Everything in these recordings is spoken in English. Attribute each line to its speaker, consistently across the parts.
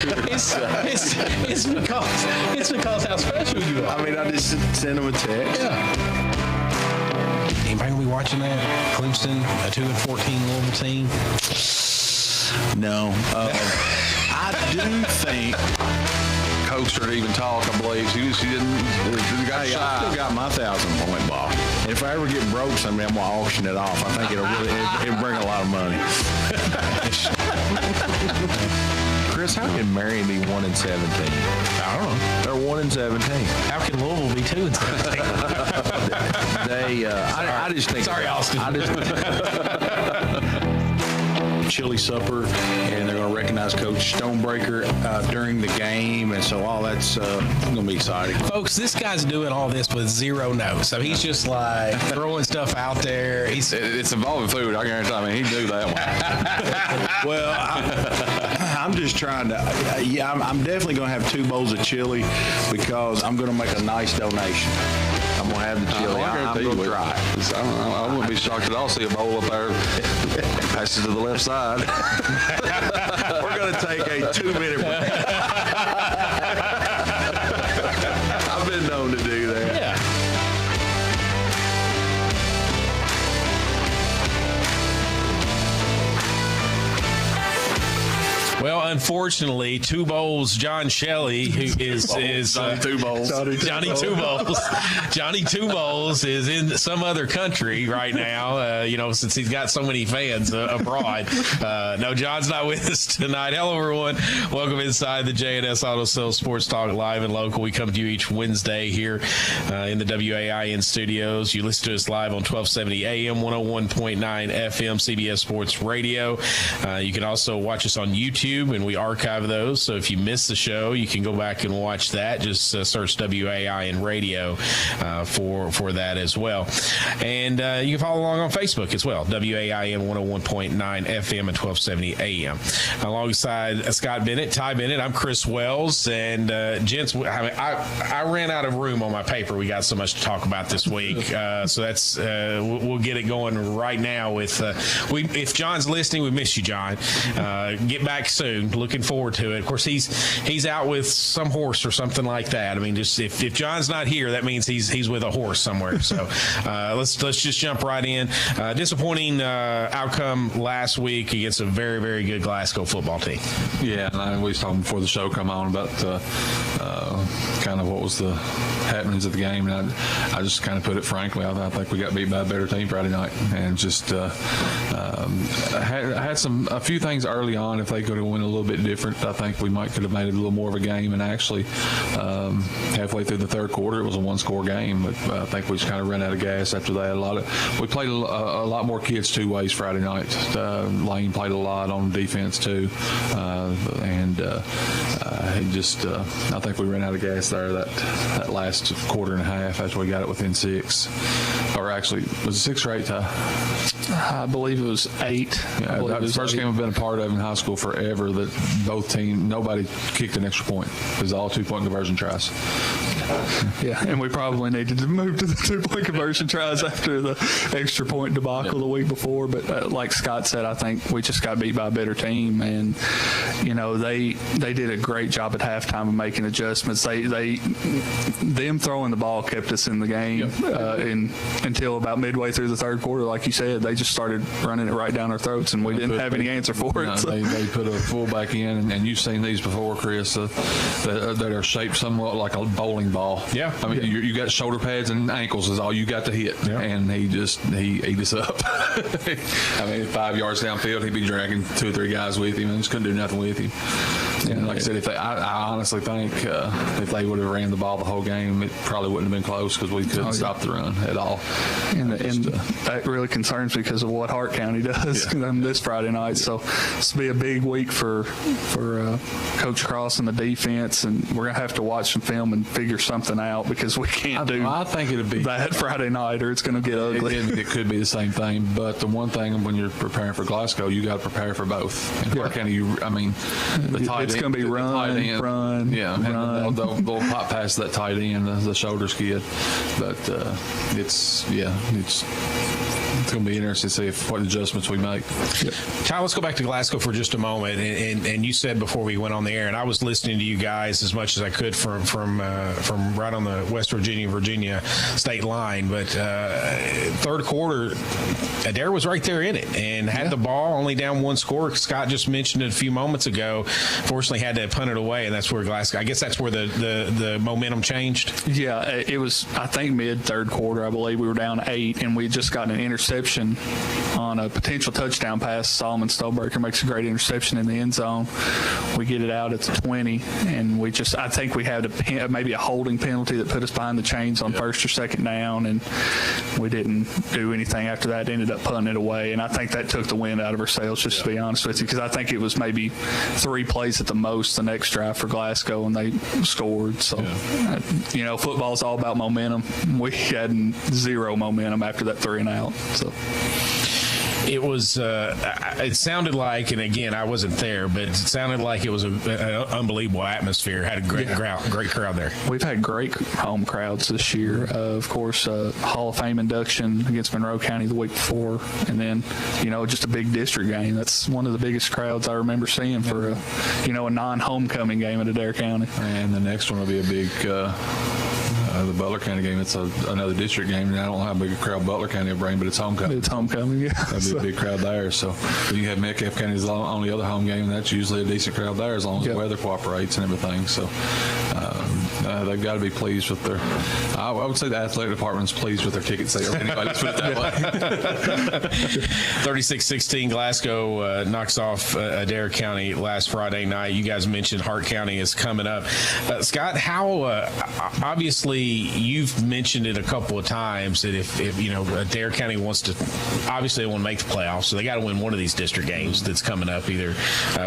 Speaker 1: It's because how special you are.
Speaker 2: I mean, I just send them a text.
Speaker 1: Yeah. Anybody gonna be watching that? Clemson, a 2-14 Louisville team.
Speaker 2: No. I do think
Speaker 3: Coach didn't even talk, I believe. He didn't. The guy
Speaker 2: I still got my 1,000-point ball. And if I ever get broke someday, I'm going to auction it off. I think it'll bring a lot of money. Chris, how can Marion be 1-17?
Speaker 1: I don't know.
Speaker 2: They're 1-17.
Speaker 1: How can Louisville be 2-17?
Speaker 2: I just think.
Speaker 1: Sorry, Austin.
Speaker 4: Chili supper, and they're going to recognize Coach Stonebreaker during the game, and so all that's going to be exciting.
Speaker 1: Folks, this guy's doing all this with zero notes. So he's just like throwing stuff out there.
Speaker 3: It's involving food, I guarantee. I mean, he knew that one.
Speaker 4: Well, I'm just trying to, I'm definitely going to have 2 bowls of chili because I'm going to make a nice donation. I'm going to have the chili. I'm going to try it.
Speaker 3: I wouldn't be shocked at all to see a bowl up there. Passes to the left side.
Speaker 2: We're going to take a 2-minute break. I've been known to do that.
Speaker 1: Yeah. Well, unfortunately, Two Bowls John Shelley, who is
Speaker 2: Johnny Two Bowls.
Speaker 1: Johnny Two Bowls. Johnny Two Bowls is in some other country right now. Since he's got so many fans abroad. No, John's not with us tonight. Hello, everyone. Welcome inside the J&S Auto Sales Sports Talk live and local. We come to you each Wednesday here in the WAIN studios. You listen to us live on 1270 AM, 101.9 FM, CBS Sports Radio. You can also watch us on YouTube, and we archive those. So if you miss the show, you can go back and watch that. Just search WAIN Radio for that as well. And you can follow along on Facebook as well, WAIN 101.9 FM and 1270 AM. Alongside Scott Bennett, Ty Bennett, I'm Chris Wells. And gents, I ran out of room on my paper. We got so much to talk about this week. So that's we'll get it going right now with if John's listening, we miss you, John. Get back soon. Looking forward to it. Of course, he's out with some horse or something like that. I mean, just if John's not here, that means he's with a horse somewhere. So let's just jump right in. Disappointing outcome last week against a very, very good Glasgow football team.
Speaker 3: Yeah, and we was talking before the show come on about kind of what was the happenings of the game, and I just kind of put it frankly, I think we got beat by a better team Friday night, and just had a few things early on. If they could have went a little bit different, I think we could have made it a little more of a game. And actually, halfway through the third quarter, it was a 1-score game. But I think we just kind of ran out of gas after that. We played a lot more kids 2 ways Friday night. Lane played a lot on defense too, and I think we ran out of gas there that last quarter and a half after we got it within 6. Or actually, was it 6 or 8?
Speaker 5: I believe it was 8.
Speaker 3: Yeah, that was the first game I've been a part of in high school forever that both teams, nobody kicked an extra point. It was all 2-point conversion tries.
Speaker 5: Yeah, and we probably needed to move to the 2-point conversion tries after the extra point debacle the week before. But like Scott said, I think we just got beat by a better team, and they did a great job at halftime of making adjustments. Them throwing the ball kept us in the game until about midway through the third quarter. Like you said, they just started running it right down our throats, and we didn't have any answer for it. So.
Speaker 3: They put a fullback in, and you've seen these before, Chris, that are shaped somewhat like a bowling ball.
Speaker 1: Yeah.
Speaker 3: I mean, you got shoulder pads and ankles is all you got to hit, and he ate us up. I mean, 5 yards downfield, he'd be dragging 2 or 3 guys with him, and just couldn't do nothing with him. And like I said, I honestly think if they would have ran the ball the whole game, it probably wouldn't have been close because we couldn't stop the run at all.
Speaker 5: And that really concerns me because of what Hart County does this Friday night. So this will be a big week for Coach Cross and the defense, and we're going to have to watch some film and figure something out because we can't do
Speaker 3: I think it'll be
Speaker 5: that Friday night or it's going to get ugly.
Speaker 3: It could be the same thing, but the one thing when you're preparing for Glasgow, you got to prepare for both. In Hart County, the tight
Speaker 5: it's
Speaker 3: end,
Speaker 5: going to be run.
Speaker 3: And they'll pop past that tight end, the shoulder skid, but it's going to be interesting to see what adjustments we make.
Speaker 1: Ty, let's go back to Glasgow for just a moment. And you said before we went on the air, and I was listening to you guys as much as I could from right on the West Virginia state line. But third quarter, Adair was right there in it and had the ball, only down one score. Scott just mentioned it a few moments ago. Fortunately, had to punt it away, and that's where Glasgow. I guess that's where the momentum changed.
Speaker 5: Yeah, it was, I think, mid-third quarter, I believe. We were down 8, and we just got an interception on a potential touchdown pass. Solomon Stolberger makes a great interception in the end zone. We get it out at the 20, and I think we had maybe a holding penalty that put us behind the chains on first or second down, and we didn't do anything after that. Ended up punting it away, and I think that took the wind out of our sails, just to be honest with you, because I think it was maybe 3 plays at the most the next drive for Glasgow, and they scored. So, football's all about momentum. We had 0 momentum after that 3 and out. So.
Speaker 1: It was. It sounded like, and again, I wasn't there, but it sounded like it was an unbelievable atmosphere. Had a great crowd there.
Speaker 5: We've had great home crowds this year. Of course, Hall of Fame induction against Monroe County the week before, and then just a big district game. That's one of the biggest crowds I remember seeing for a non-homecoming game at Adair County.
Speaker 3: And the next one will be a big. The Butler County game, it's another district game, and I don't know how big a crowd Butler County will bring, but it's homecoming.
Speaker 5: It's homecoming, yeah.
Speaker 3: That'll be a big crowd there. So you have Metcalfe County as the only other home game, and that's usually a decent crowd there as long as the weather cooperates and everything. So they've got to be pleased with their. I would say the athletic department's pleased with their ticket sales. Anyway, let's put it that way.
Speaker 1: 36-16, Glasgow knocks off Adair County last Friday night. You guys mentioned Hart County is coming up. Scott, how obviously you've mentioned it a couple of times that if Adair County wants to, obviously they want to make the playoffs, so they got to win one of these district games that's coming up, either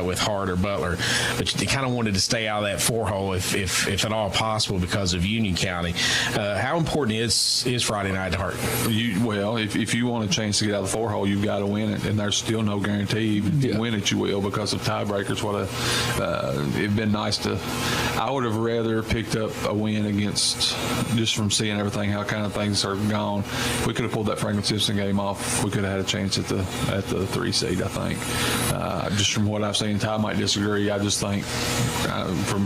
Speaker 1: with Hart or Butler. But they kind of wanted to stay out of that 4-hole if at all possible because of Union County. How important is Friday night to Hart?
Speaker 3: If you want a chance to get out of the 4-hole, you've got to win it, and there's still no guarantee. If you win it, you will because of tiebreakers. It'd been nice to. I would have rather picked up a win against. Just from seeing everything, how kind of things are gone. If we could have pulled that Franklin-Simpson game off, we could have had a chance at the 3 seed, I think. Just from what I've seen, Ty might disagree. I just think from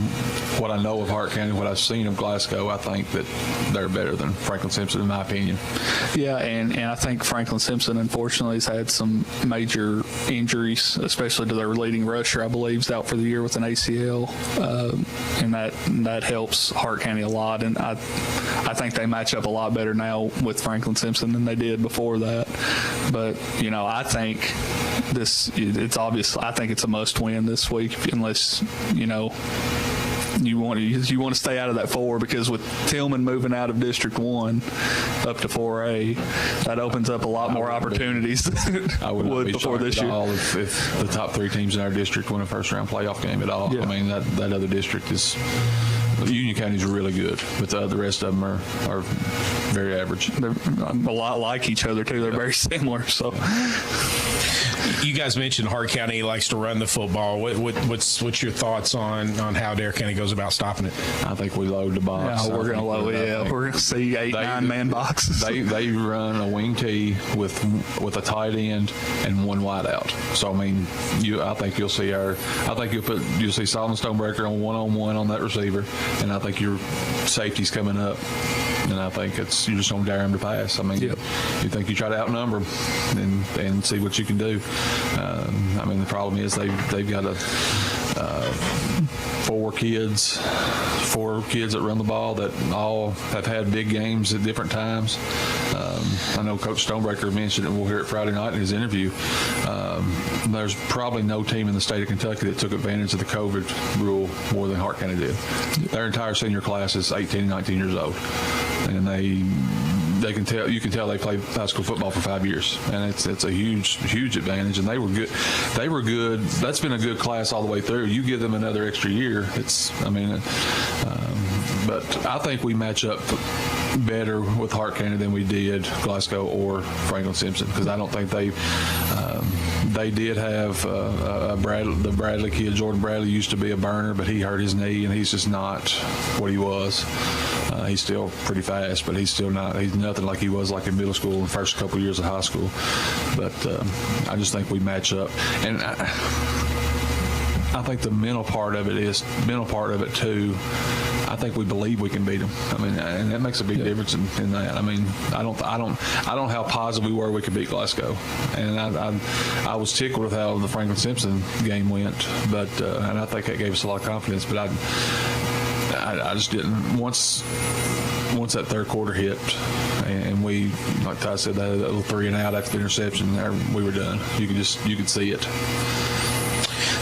Speaker 3: what I know of Hart County, what I've seen of Glasgow, I think that they're better than Franklin-Simpson, in my opinion. Yeah,
Speaker 5: and I think Franklin-Simpson, unfortunately, has had some major injuries, especially to their leading rusher, I believe, is out for the year with an ACL, and that helps Hart County a lot. And I think they match up a lot better now with Franklin-Simpson than they did before that. But, I think it's obvious. I think it's a must-win this week unless, you want to stay out of that 4, because with Tillman moving out of District 1 up to 4A, that opens up a lot more opportunities than
Speaker 3: I would
Speaker 5: would before this year.
Speaker 3: If the top 3 teams in our district win a first-round playoff game at all. Yeah. I mean, that other district is – Union County is really good, but the rest of them are very average.
Speaker 5: They're a lot like each other, too. They're very similar. So,
Speaker 1: you guys mentioned Hart County likes to run the football. What's your thoughts on how Adair County goes about stopping it?
Speaker 3: I think we load the box.
Speaker 5: Yeah, we're going to load it. Yeah, we're going to see 8-9-man boxes.
Speaker 3: They run a wing tee with a tight end and 1 wide out. So I mean, I think you'll see you'll see Solomon Stonebreaker on 1-on-1 on that receiver, and I think your safety's coming up. And I think you're just going to dare them to pass. I mean, you think you try to outnumber them and see what you can do. I mean, the problem is they've got 4 kids that run the ball that all have had big games at different times. I know Coach Stonebreaker mentioned it, and we'll hear it Friday night in his interview. There's probably no team in the state of Kentucky that took advantage of the COVID rule more than Hart County did. Their entire senior class is 18 and 19 years old, and you can tell they played high school football for 5 years, and it's a huge advantage. And they were good. That's been a good class all the way through. You give them another extra year, but I think we match up better with Hart County than we did Glasgow or Franklin-Simpson, because I don't think they did have the Bradley kid. Jordan Bradley used to be a burner, but he hurt his knee, and he's just not what he was. He's still pretty fast, but he's nothing like he was like in middle school and the first couple of years of high school. But I just think we match up. And I think the mental part of it too. I think we believe we can beat them. I mean, and that makes a big difference in that. I mean, I don't know how positive we were we could beat Glasgow, and I was tickled with how the Franklin Simpson game went, but and I think that gave us a lot of confidence. But I just didn't once that third quarter hit, and we, like Ty said, that little 3 and out after the interception, we were done. You could see it.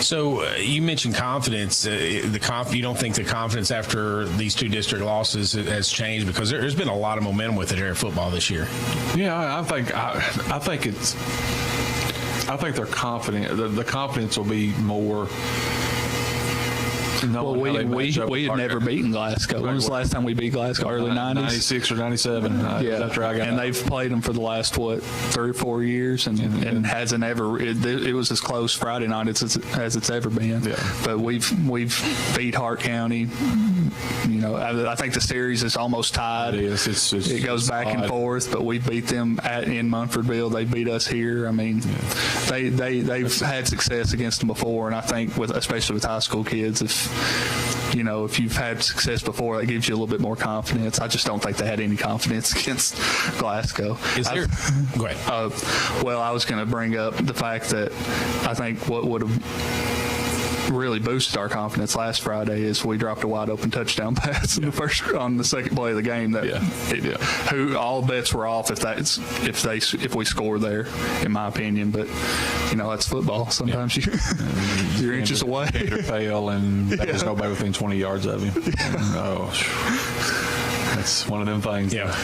Speaker 1: So you mentioned confidence. You don't think the confidence after these 2 district losses has changed, because there's been a lot of momentum with Adair football this year.
Speaker 3: Yeah, I think they're confident. The confidence will be more.
Speaker 5: Well, we had never beaten Glasgow. When was the last time we beat Glasgow? Early 90s?
Speaker 3: 96 or 97. After I got
Speaker 5: and they've played them for the last, 3 or 4 years, and hasn't ever. It was as close Friday night as it's ever been. Yeah. But we've beat Hart County. You know, I think the series is almost tied.
Speaker 3: It is.
Speaker 5: It goes back and forth, but we beat them in Munfordville. They beat us here. I mean, they've had success against them before, and I think especially with high school kids, if you've had success before, that gives you a little bit more confidence. I just don't think they had any confidence against Glasgow.
Speaker 1: Go ahead.
Speaker 5: Well, I was going to bring up the fact that I think what would have really boosted our confidence last Friday is we dropped a wide open touchdown pass on the second play of the game. Who all bets were off if we score there, in my opinion. But that's football. Sometimes you're inches away.
Speaker 3: Kick or fail, and there's nobody within 20 yards of him. That's one of them things.
Speaker 1: Yeah.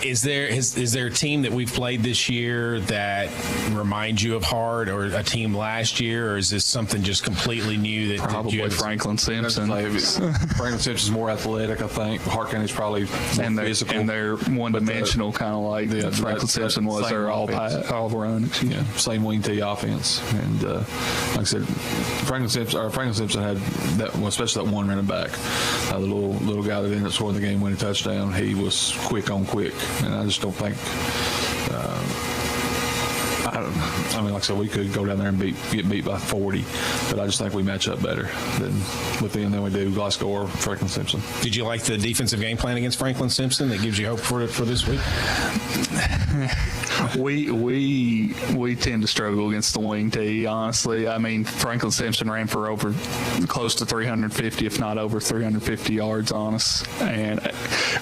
Speaker 1: Is there a team that we've played this year that reminds you of Hart, or a team last year, or is this something just completely new?
Speaker 5: Probably Franklin Simpson.
Speaker 3: Franklin Simpson's more athletic, I think. Hart County's probably more physical.
Speaker 5: And they're one-dimensional, kind of like Franklin Simpson was. They're all run.
Speaker 3: Yeah, same wing T offense. And like I said, Franklin Simpson had that, especially that one running back, the little guy that ended up scoring the game-winning touchdown. He was quick on quick, and I just don't think. Like I said, we could go down there and get beat by 40, but I just think we match up better with them than we do Glasgow or Franklin Simpson.
Speaker 1: Did you like the defensive game plan against Franklin Simpson that gives you hope for this week?
Speaker 5: We tend to struggle against the wing T, honestly. I mean, Franklin Simpson ran for over close to 350, if not over 350 yards on us. And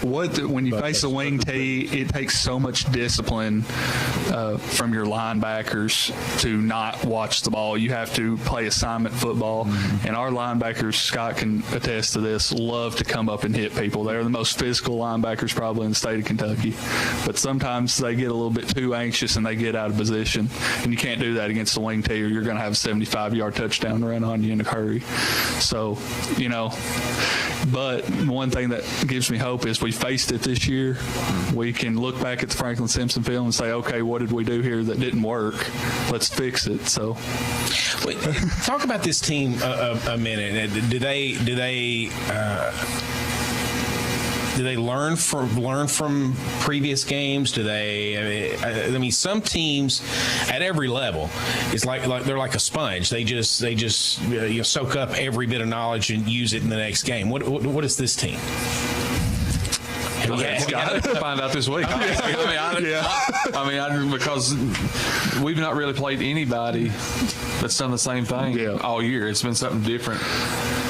Speaker 5: when you face the wing T, it takes so much discipline from your linebackers to not watch the ball. You have to play assignment football. Mm-hmm. And our linebackers, Scott can attest to this, love to come up and hit people. They're the most physical linebackers probably in the state of Kentucky. But sometimes they get a little bit too anxious and they get out of position. And you can't do that against the wing T, or you're going to have a 75-yard touchdown run on you in a hurry. So, but one thing that gives me hope is we faced it this year. We can look back at the Franklin Simpson film and say, okay, what did we do here that didn't work? Let's fix it. So,
Speaker 1: talk about this team a minute. Do they learn from previous games? Do they? I mean, some teams at every level, it's like they're like a sponge. They just soak up every bit of knowledge and use it in the next game. What is this team?
Speaker 3: We got to find out this week. Because we've not really played anybody that's done the same thing all year. It's been something different.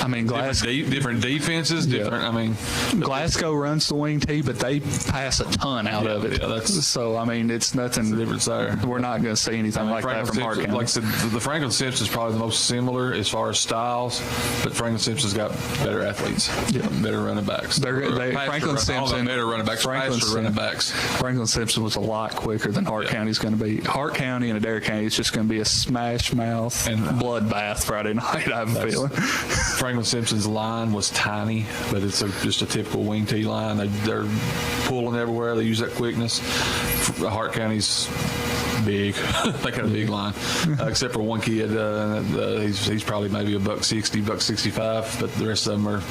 Speaker 5: I mean,
Speaker 3: different defenses, different. I mean,
Speaker 5: Glasgow runs the wing T, but they pass a ton out of it. Yeah, so I mean, it's nothing different there. We're not going to see anything like that from Hart County.
Speaker 3: Like I said, the Franklin Simpson is probably the most similar as far as styles, but Franklin Simpson's got better athletes, better running backs.
Speaker 5: Franklin Simpson
Speaker 3: better running backs, faster running backs.
Speaker 5: Franklin Simpson was a lot quicker than Hart County's going to be. Hart County and Adair County is just going to be a smash mouth and bloodbath Friday night. I have a feeling.
Speaker 3: Franklin Simpson's line was tiny, but it's just a typical wing T line. They're pulling everywhere. They use that quickness. Hart County's big. They got a big line, except for one kid. He's probably maybe $160, $165, but the rest of them are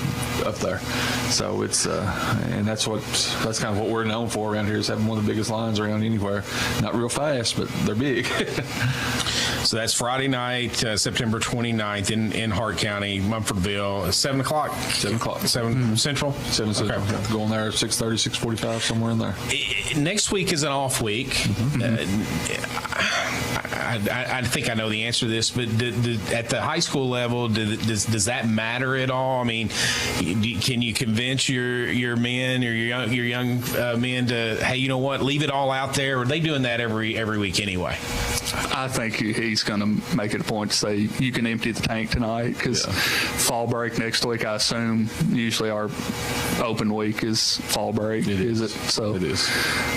Speaker 3: up there. So it's and that's kind of what we're known for around here, is having one of the biggest lines around anywhere. Not real fast, but they're big.
Speaker 1: So that's Friday night, September 29th in Hart County, Mumfordville, 7 o'clock.
Speaker 3: 7 o'clock.
Speaker 1: 7 Central.
Speaker 3: 7 Central.
Speaker 1: Okay.
Speaker 3: Going there at 6:30, 6:45, somewhere in there.
Speaker 1: Next week is an off week. I think I know the answer to this, but at the high school level, does that matter at all? I mean, can you convince your men or your young men to, hey, you know what, leave it all out there? Or are they doing that every week anyway?
Speaker 5: I think he's going to make it a point to say you can empty the tank tonight, because fall break next week, I assume, usually our open week is fall break. Is it? So
Speaker 3: it is.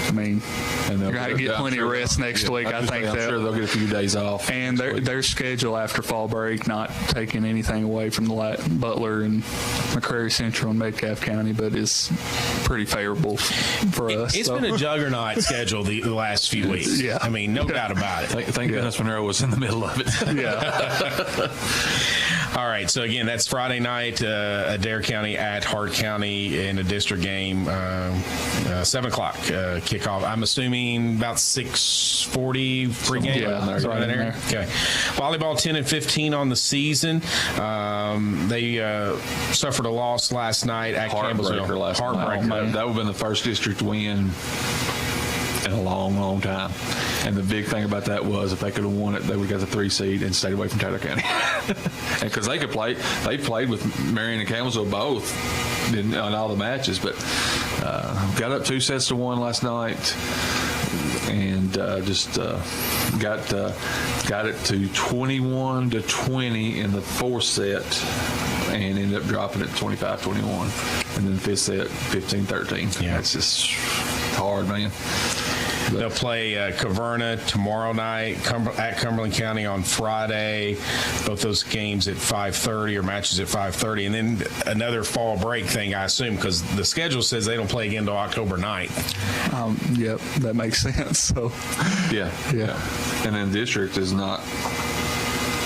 Speaker 5: I mean, you're going to get plenty of rest next week. I think
Speaker 3: I'm sure they'll get a few days off.
Speaker 5: And their schedule after fall break, not taking anything away from the Butler and McCrary Central and Metcalfe County, but is pretty favorable for us.
Speaker 1: It's been a juggernaut schedule the last few weeks.
Speaker 5: Yeah.
Speaker 1: I mean, no doubt about it.
Speaker 3: Thank goodness Monroe was in the middle of it.
Speaker 5: Yeah.
Speaker 1: All right. So again, that's Friday night, Adair County at Hart County in a district game, 7 o'clock kickoff. I'm assuming about 6:40 pregame.
Speaker 5: Yeah,
Speaker 1: Right
Speaker 5: right in
Speaker 1: there.
Speaker 5: there.
Speaker 1: Okay. Volleyball 10-15 on the season. They suffered a loss last night at Campbellsville.
Speaker 3: Heartbreaker last night.
Speaker 1: Heartbreaker.
Speaker 3: That would have been the first district win in a long, long time. And the big thing about that was, if they could have won it, they would have got the 3 seed and stayed away from Taylor County. Because they played with Marion and Campbellsville both in all the matches, but got up 2 sets to 1 last night, and just got it to 21-20 in the 4th set, and ended up dropping it 25-21, and then the 5th set 15-13.
Speaker 1: Yeah.
Speaker 3: It's just hard, man.
Speaker 1: They'll play Caverna tomorrow night at Cumberland County on Friday. Both those games at 5:30, or matches at 5:30. And then another fall break thing, I assume, because the schedule says they don't play again until October 9th.
Speaker 5: Yep, that makes sense. So,
Speaker 3: Yeah. And then district is not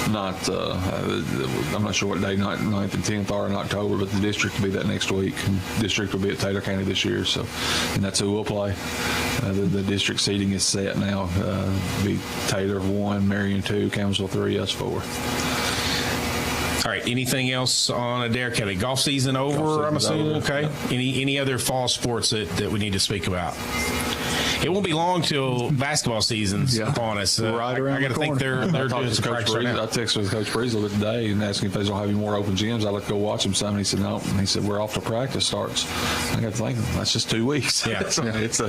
Speaker 3: I'm not sure what day 9th and 10th are in October, but the district will be that next week. And district will be at Taylor County this year, so, and that's who we'll play. The district seating is set now. Be Taylor 1, Marion 2, Campbellsville 3, us 4.
Speaker 1: All right. Anything else on Adair County? Golf season over, I'm assuming?
Speaker 3: Over.
Speaker 1: Okay.
Speaker 3: Yeah.
Speaker 1: Any other fall sports that we need to speak about? It won't be long till basketball season's upon us.
Speaker 5: Right around
Speaker 1: I got to
Speaker 5: the
Speaker 1: think
Speaker 5: corner.
Speaker 1: they're
Speaker 3: talked
Speaker 1: doing
Speaker 3: to
Speaker 1: some
Speaker 3: Coach
Speaker 1: practice right
Speaker 3: Breezel.
Speaker 1: now.
Speaker 3: I texted with Coach Breezel today and asking if they don't have any more open gyms. I'd like to go watch them some. And he said no. And he said we're off to practice starts. I got to think that's just 2 weeks.
Speaker 1: Yeah.
Speaker 3: So it's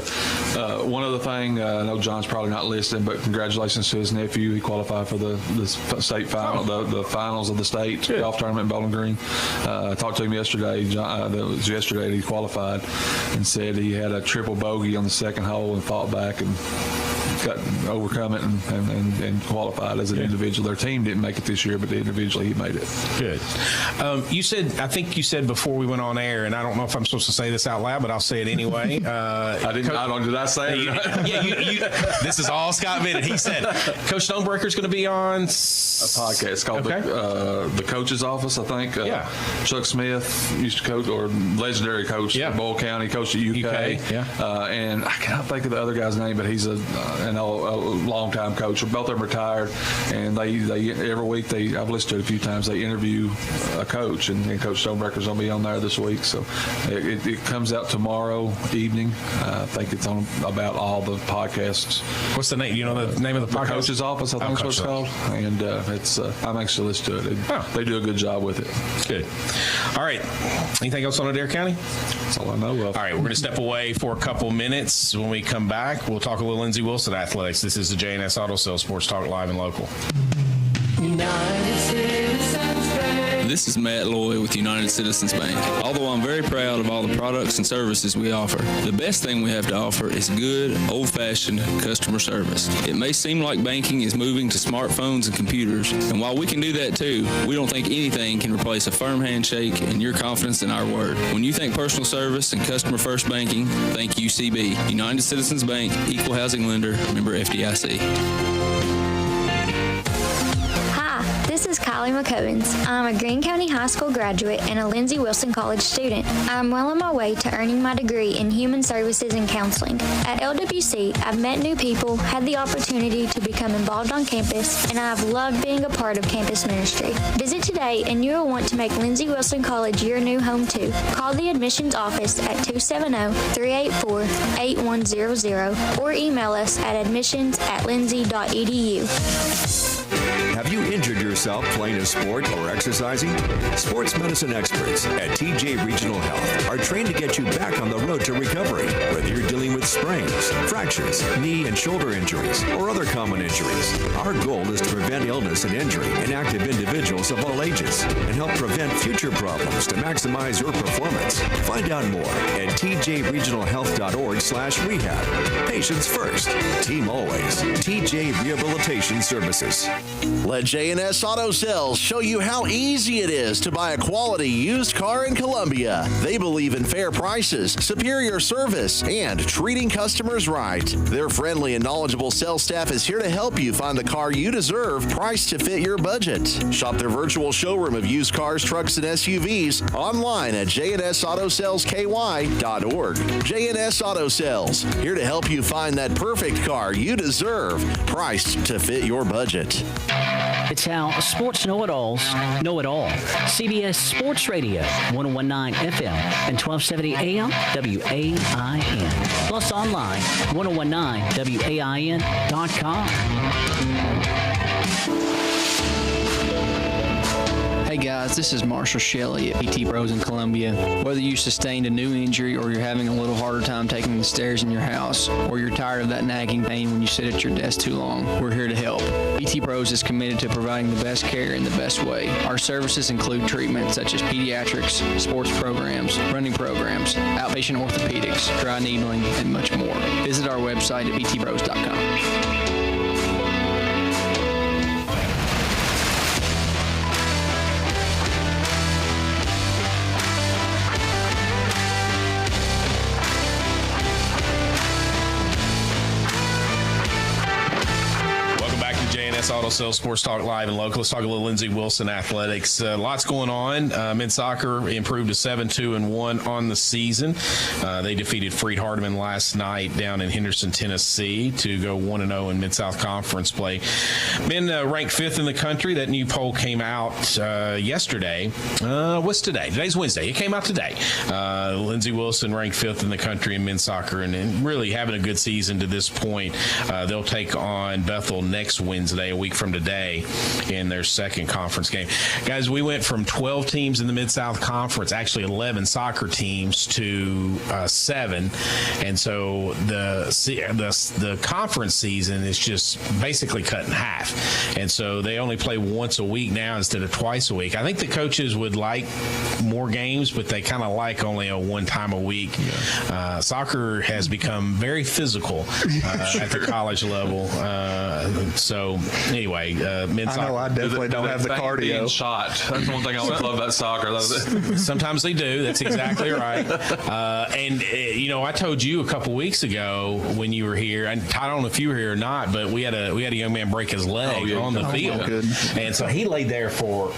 Speaker 3: one other thing. I know John's probably not listening, but congratulations to his nephew. He qualified for the state final, the finals of the state golf tournament in Bowling Green. I talked to him yesterday. That was yesterday that he qualified, and said he had a triple bogey on the second hole and fought back and overcome it and qualified as an individual. Their team didn't make it this year, but individually he made it.
Speaker 1: Good. I think you said before we went on air, and I don't know if I'm supposed to say this out loud, but I'll say it anyway. Did
Speaker 3: I say it?
Speaker 1: This is all Scott Bennett. He said Coach Stonebreaker's going to be on
Speaker 3: A podcast. It's called the Coach's Office, I think. Chuck Smith used to coach, or legendary coach at Boyle County, coached at UK. And I cannot think of the other guy's name, but he's a long-time coach. Both of them retired, and they every week I've listened to it a few times. They interview a coach, and Coach Stonebreaker's going to be on there this week. So it comes out tomorrow evening. I think it's on about all the podcasts.
Speaker 1: What's the name? You know the name of the podcast?
Speaker 3: Coach's Office, I think is what it's called. And I'm actually listening to it. They do a good job with it.
Speaker 1: Good. All right. Anything else on Adair County?
Speaker 3: That's all I know of.
Speaker 1: All right. We're going to step away for a couple minutes. When we come back, we'll talk a little Lindsey Wilson athletics. This is the J&S Auto Sales Sports Talk Live and Local.
Speaker 6: United Citizens Bank. This is Matt Loy with United Citizens Bank. Although I'm very proud of all the products and services we offer, the best thing we have to offer is good, old-fashioned customer service. It may seem like banking is moving to smartphones and computers, and while we can do that too, we don't think anything can replace a firm handshake and your confidence in our word. When you think personal service and customer-first banking, think UCB. United Citizens Bank, Equal Housing Lender, member FDIC.
Speaker 7: This is Kylie McCovens. I'm a Greene County High School graduate and a Lindsey Wilson College student. I'm well on my way to earning my degree in Human Services and Counseling. At LWC, I've met new people, had the opportunity to become involved on campus, and I've loved being a part of campus ministry. Visit today and you will want to make Lindsey Wilson College your new home too. Call the admissions office at 270-384-8100 or email us at admissions@lindsey.edu.
Speaker 8: Have you injured yourself playing a sport or exercising? Sports medicine experts at TJ Regional Health are trained to get you back on the road to recovery, whether you're dealing with sprains, fractures, knee and shoulder injuries, or other common injuries. Our goal is to prevent illness and injury in active individuals of all ages and help prevent future problems to maximize your performance. Find out more at tjregionalhealth.org/rehab. Patients first, team always. TJ Rehabilitation Services.
Speaker 9: Let J&S Auto Sales show you how easy it is to buy a quality used car in Columbia. They believe in fair prices, superior service, and treating customers right. Their friendly and knowledgeable sales staff is here to help you find the car you deserve, priced to fit your budget. Shop their virtual showroom of used cars, trucks, and SUVs online at jnsautosales.ky.org. J&S Auto Sales, here to help you find that perfect car you deserve, priced to fit your budget.
Speaker 10: It's how sports know-it-alls know it all. CBS Sports Radio, 101.9 FM and 1270 AM, WAIN. Plus online, 1019WAIN.com.
Speaker 11: Hey guys, this is Marshall Shelley at PT Pros in Columbia. Whether you sustained a new injury or you're having a little harder time taking the stairs in your house, or you're tired of that nagging pain when you sit at your desk too long, we're here to help. PT Pros is committed to providing the best care in the best way. Our services include treatments such as pediatrics, sports programs, running programs, outpatient orthopedics, dry needling, and much more. Visit our website at ptpros.com.
Speaker 1: Auto Sales Sports Talk Live and Local. Let's talk a little Lindsey Wilson athletics. Lots going on. Men's soccer improved to 7-2-1 on the season. They defeated Freed Hardeman last night down in Henderson, Tennessee, to go 1-0 in Mid-South Conference play. Men ranked 5th in the country. That new poll came out yesterday. What's today? Today's Wednesday. It came out today. Lindsey Wilson ranked 5th in the country in men's soccer and really having a good season to this point. They'll take on Bethel next Wednesday, a week from today, in their second conference game. Guys, we went from 12 teams in the Mid-South Conference, actually 11 soccer teams, to 7. And so the conference season is just basically cut in half. And so they only play once a week now instead of twice a week. I think the coaches would like more games, but they kind of like only a one time a week. Yeah. Soccer has become very physical at the college level. So anyway, men's soccer.
Speaker 4: I know I definitely don't have the cardio.
Speaker 3: Being shot. That's one thing I always love about soccer.
Speaker 1: Sometimes they do. That's exactly right. I told you a couple weeks ago when you were here, and I don't know if you were here or not, but we had a young man break his leg on the field. And so he laid there for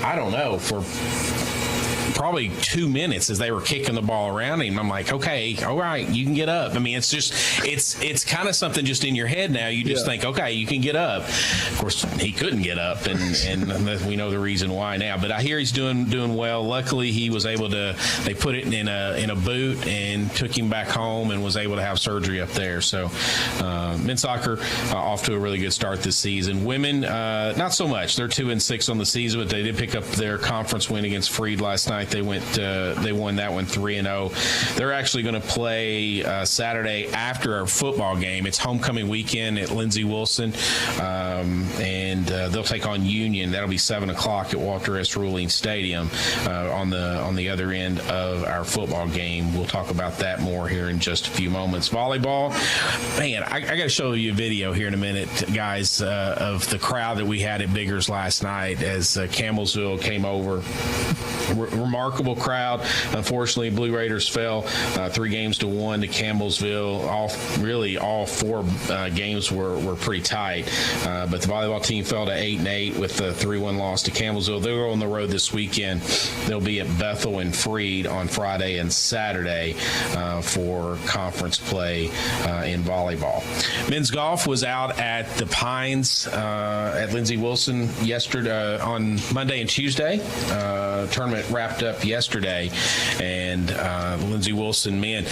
Speaker 1: probably 2 minutes as they were kicking the ball around him. I'm like, okay, all right, you can get up. I mean, it's kind of something just in your head now. You just think, okay, you can get up. Of course, he couldn't get up, and we know the reason why now. But I hear he's doing well. Luckily, he was able to. They put it in a boot and took him back home and was able to have surgery up there. So, men's soccer off to a really good start this season. Women, not so much. They're 2-6 on the season, but they did pick up their conference win against Freed last night. night. They won that one 3-0. They're actually going to play Saturday after our football game. It's homecoming weekend at Lindsey Wilson, and they'll take on Union. That'll be 7 o'clock at Walter S. Ruling Stadium on the other end of our football game. We'll talk about that more here in just a few moments. Volleyball, man, I got to show you a video here in a minute, guys, of the crowd that we had at Biggers last night as Campbellsville came over. Remarkable crowd. Unfortunately, Blue Raiders fell 3-1 to Campbellsville. All 4 games were pretty tight, but the volleyball team fell to 8-8 with a 3-1 loss to Campbellsville. They're on the road this weekend. They'll be at Bethel and Freed on Friday and Saturday for conference play in volleyball. Men's golf was out at the Pines at Lindsey Wilson yesterday on Monday and Tuesday. Tournament wrapped up yesterday, and Lindsey Wilson men.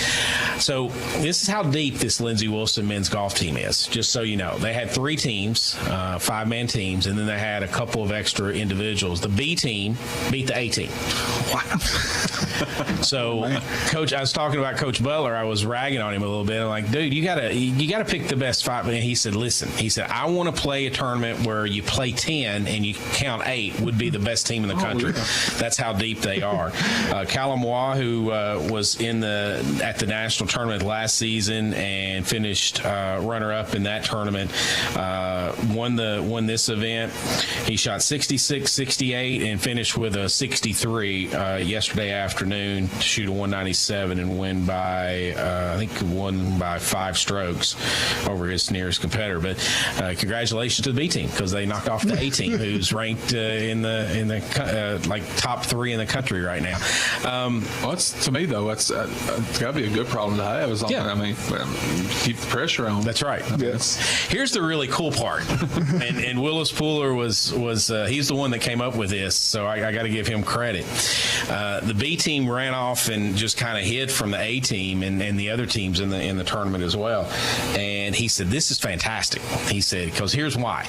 Speaker 1: So this is how deep this Lindsey Wilson men's golf team is, just so you know. They had 3 teams, 5-man teams, and then they had a couple of extra individuals. The B team beat the A team. Wow. So, Coach, I was talking about Coach Butler. I was ragging on him a little bit. I'm like, dude, you gotta pick the best 5. And he said, listen, I want to play a tournament where you play 10 and you count 8 would be the best team in the country. Yeah. That's how deep they are. Callum Waugh, who was at the national tournament last season and finished runner-up in that tournament, won this event. He shot 66, 68, and finished with a 63 yesterday afternoon to shoot a 197 and win by 5 strokes over his nearest competitor. But congratulations to the B team, because they knocked off the A team, who's ranked in the like top 3 in the country right now.
Speaker 3: To me though, it's got to be a good problem to have. As long keep the pressure on.
Speaker 1: That's right. Here's the really cool part, and Willis Pooler was he's the one that came up with this, so I got to give him credit. The B team ran off and just kind of hid from the A team and the other teams in the tournament as well. And he said, this is fantastic. He said, because here's why.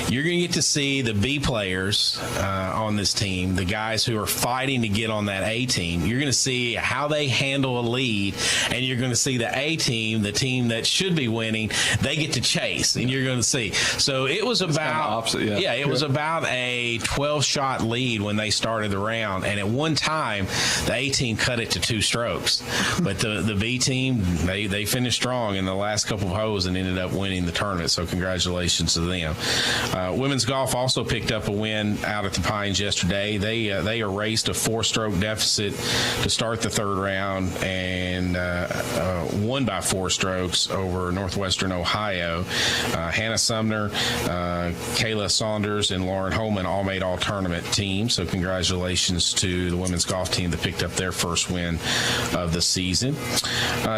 Speaker 1: You're going to get to see the B players on this team, the guys who are fighting to get on that A team. You're going to see how they handle a lead, and you're going to see the A team, the team that should be winning, they get to chase, and you're going to see. So it was about it was about a 12-shot lead when they started the round, and at one time the A team cut it to 2 strokes, but the B team they finished strong in the last couple of holes and ended up winning the tournament. So congratulations to them. Women's golf also picked up a win out at the Pines yesterday. They erased a 4-stroke deficit to start the 3rd round and won by 4 strokes over Northwestern Ohio. Hannah Sumner, Kayla Saunders, and Lauren Holman all made all-tournament teams. So congratulations to the women's golf team that picked up their first win of the season.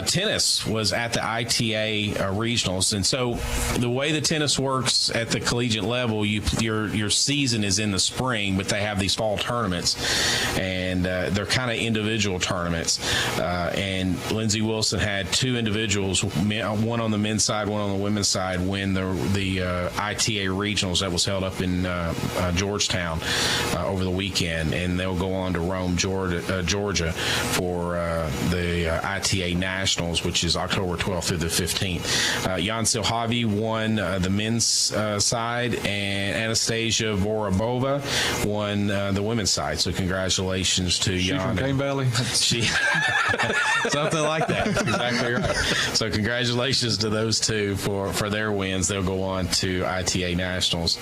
Speaker 1: Tennis was at the ITA regionals, and so the way the tennis works at the collegiate level, your season is in the spring, but they have these fall tournaments, and they're kind of individual tournaments. And Lindsey Wilson had 2 individuals, one on the men's side, one on the women's side, win the ITA regionals that was held up in Georgetown over the weekend, and they'll go on to Rome, Georgia for the ITA Nationals, which is October 12th through the 15th. Jan Silhavi won the men's side, and Anastasia Vorobova won the women's side. So congratulations to Jan.
Speaker 3: From Cane Valley?
Speaker 1: Something like that. That's exactly right. So congratulations to those 2 for their wins. They'll go on to ITA Nationals.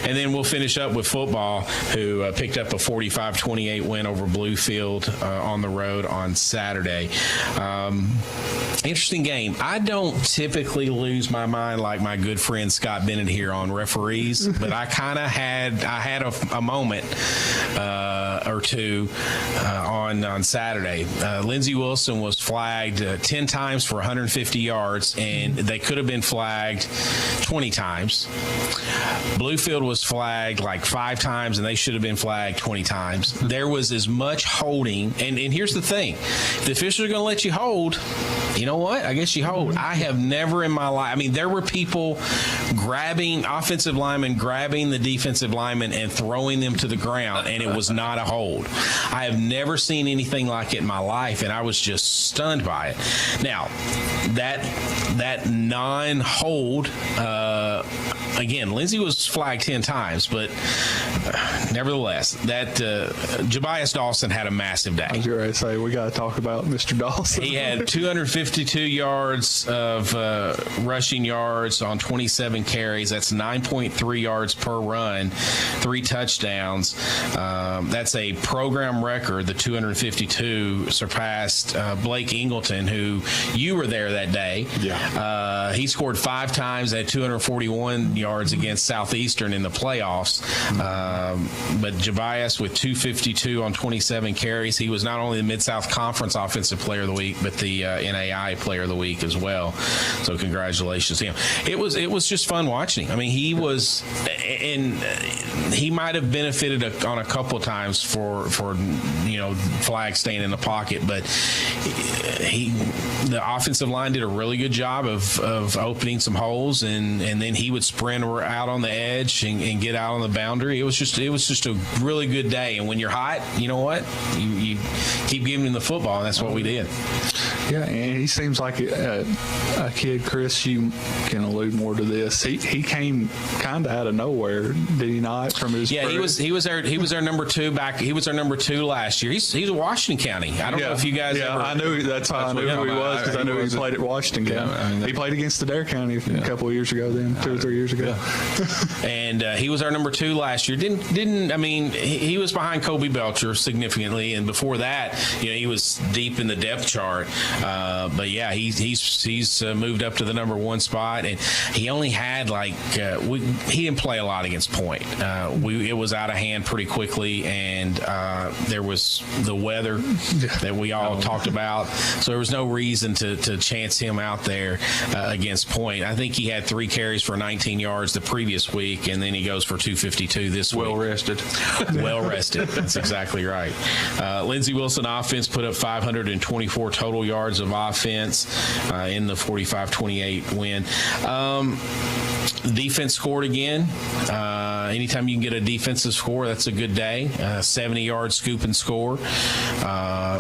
Speaker 1: And then we'll finish up with football, who picked up a 45-28 win over Bluefield on the road on Saturday. Interesting game. I don't typically lose my mind like my good friend Scott Bennett here on referees, but I had a moment or two on on Saturday. Lindsey Wilson was flagged 10 times for 150 yards, and they could have been flagged 20 times. Bluefield was flagged like 5 times, and they should have been flagged 20 times. There was as much holding, and here's the thing. If the officials are going to let you hold, you know what? I guess you hold. I have never in my life, I mean, there were people offensive linemen grabbing the defensive linemen and throwing them to the ground, and it was not a hold. I have never seen anything like it in my life, and I was just stunned by it. Now, that non-hold, again, Lindsey was flagged 10 times, but nevertheless, that Jabias Dawson had a massive day.
Speaker 5: I was going to say, we got to talk about Mr. Dawson.
Speaker 1: He had 252 yards of rushing yards on 27 carries. That's 9.3 yards per run, 3 touchdowns. That's a program record. The 252 surpassed Blake Ingleton, who you were there that day.
Speaker 2: Yeah.
Speaker 1: He scored 5 times at 241 yards against Southeastern in the playoffs. But Jabias with 252 on 27 carries. He was not only the Mid-South Conference Offensive Player of the Week, but the NAI Player of the Week as well. So congratulations to him. It was just fun watching him. I mean, he was, and he might have benefited on a couple of times for flag staying in the pocket, but the offensive line did a really good job of opening some holes, and then he would sprint out on the edge and get out on the boundary. It was just a really good day. And when you're hot, you know what? You keep giving him the football, and that's what we did.
Speaker 5: Yeah, and he seems like a kid, Chris, you can allude more to this. He came kind of out of nowhere, did he not? From his
Speaker 1: he was our number 2 back. He was our number 2 last year. He's a Washington County. I don't know if you guys ever.
Speaker 5: I knew that's how I knew who he was, because I knew he played at Washington County. He played against Adair County a couple of years ago, 2 or 3 years ago.
Speaker 1: And he was our number 2 last year. He was behind Kobe Belcher significantly, and before that, he was deep in the depth chart. But yeah, he's moved up to the number 1 spot, and he only had he didn't play a lot against Point. It was out of hand pretty quickly, and there was the weather that we all talked about, so there was no reason to chance him out there against Point. I think he had 3 carries for 19 yards the previous week, and then he goes for 252 this week.
Speaker 3: Well rested.
Speaker 1: Well rested. That's exactly right. Lindsey Wilson offense put up 524 total yards of offense in the 45-28 win. Defense scored again. Anytime you can get a defensive score, that's a good day. 70-yard scoop and score.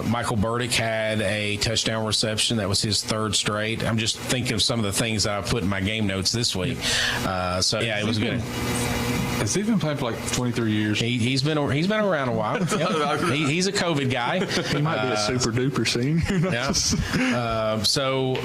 Speaker 1: Michael Burdick had a touchdown reception. That was his 3rd straight. I'm just thinking of some of the things that I put in my game notes this week. It was good.
Speaker 3: Has he been playing for like 23 years?
Speaker 1: He's been around a while. Yep. He's a COVID guy.
Speaker 5: He might be a super duper senior.
Speaker 1: Yeah. So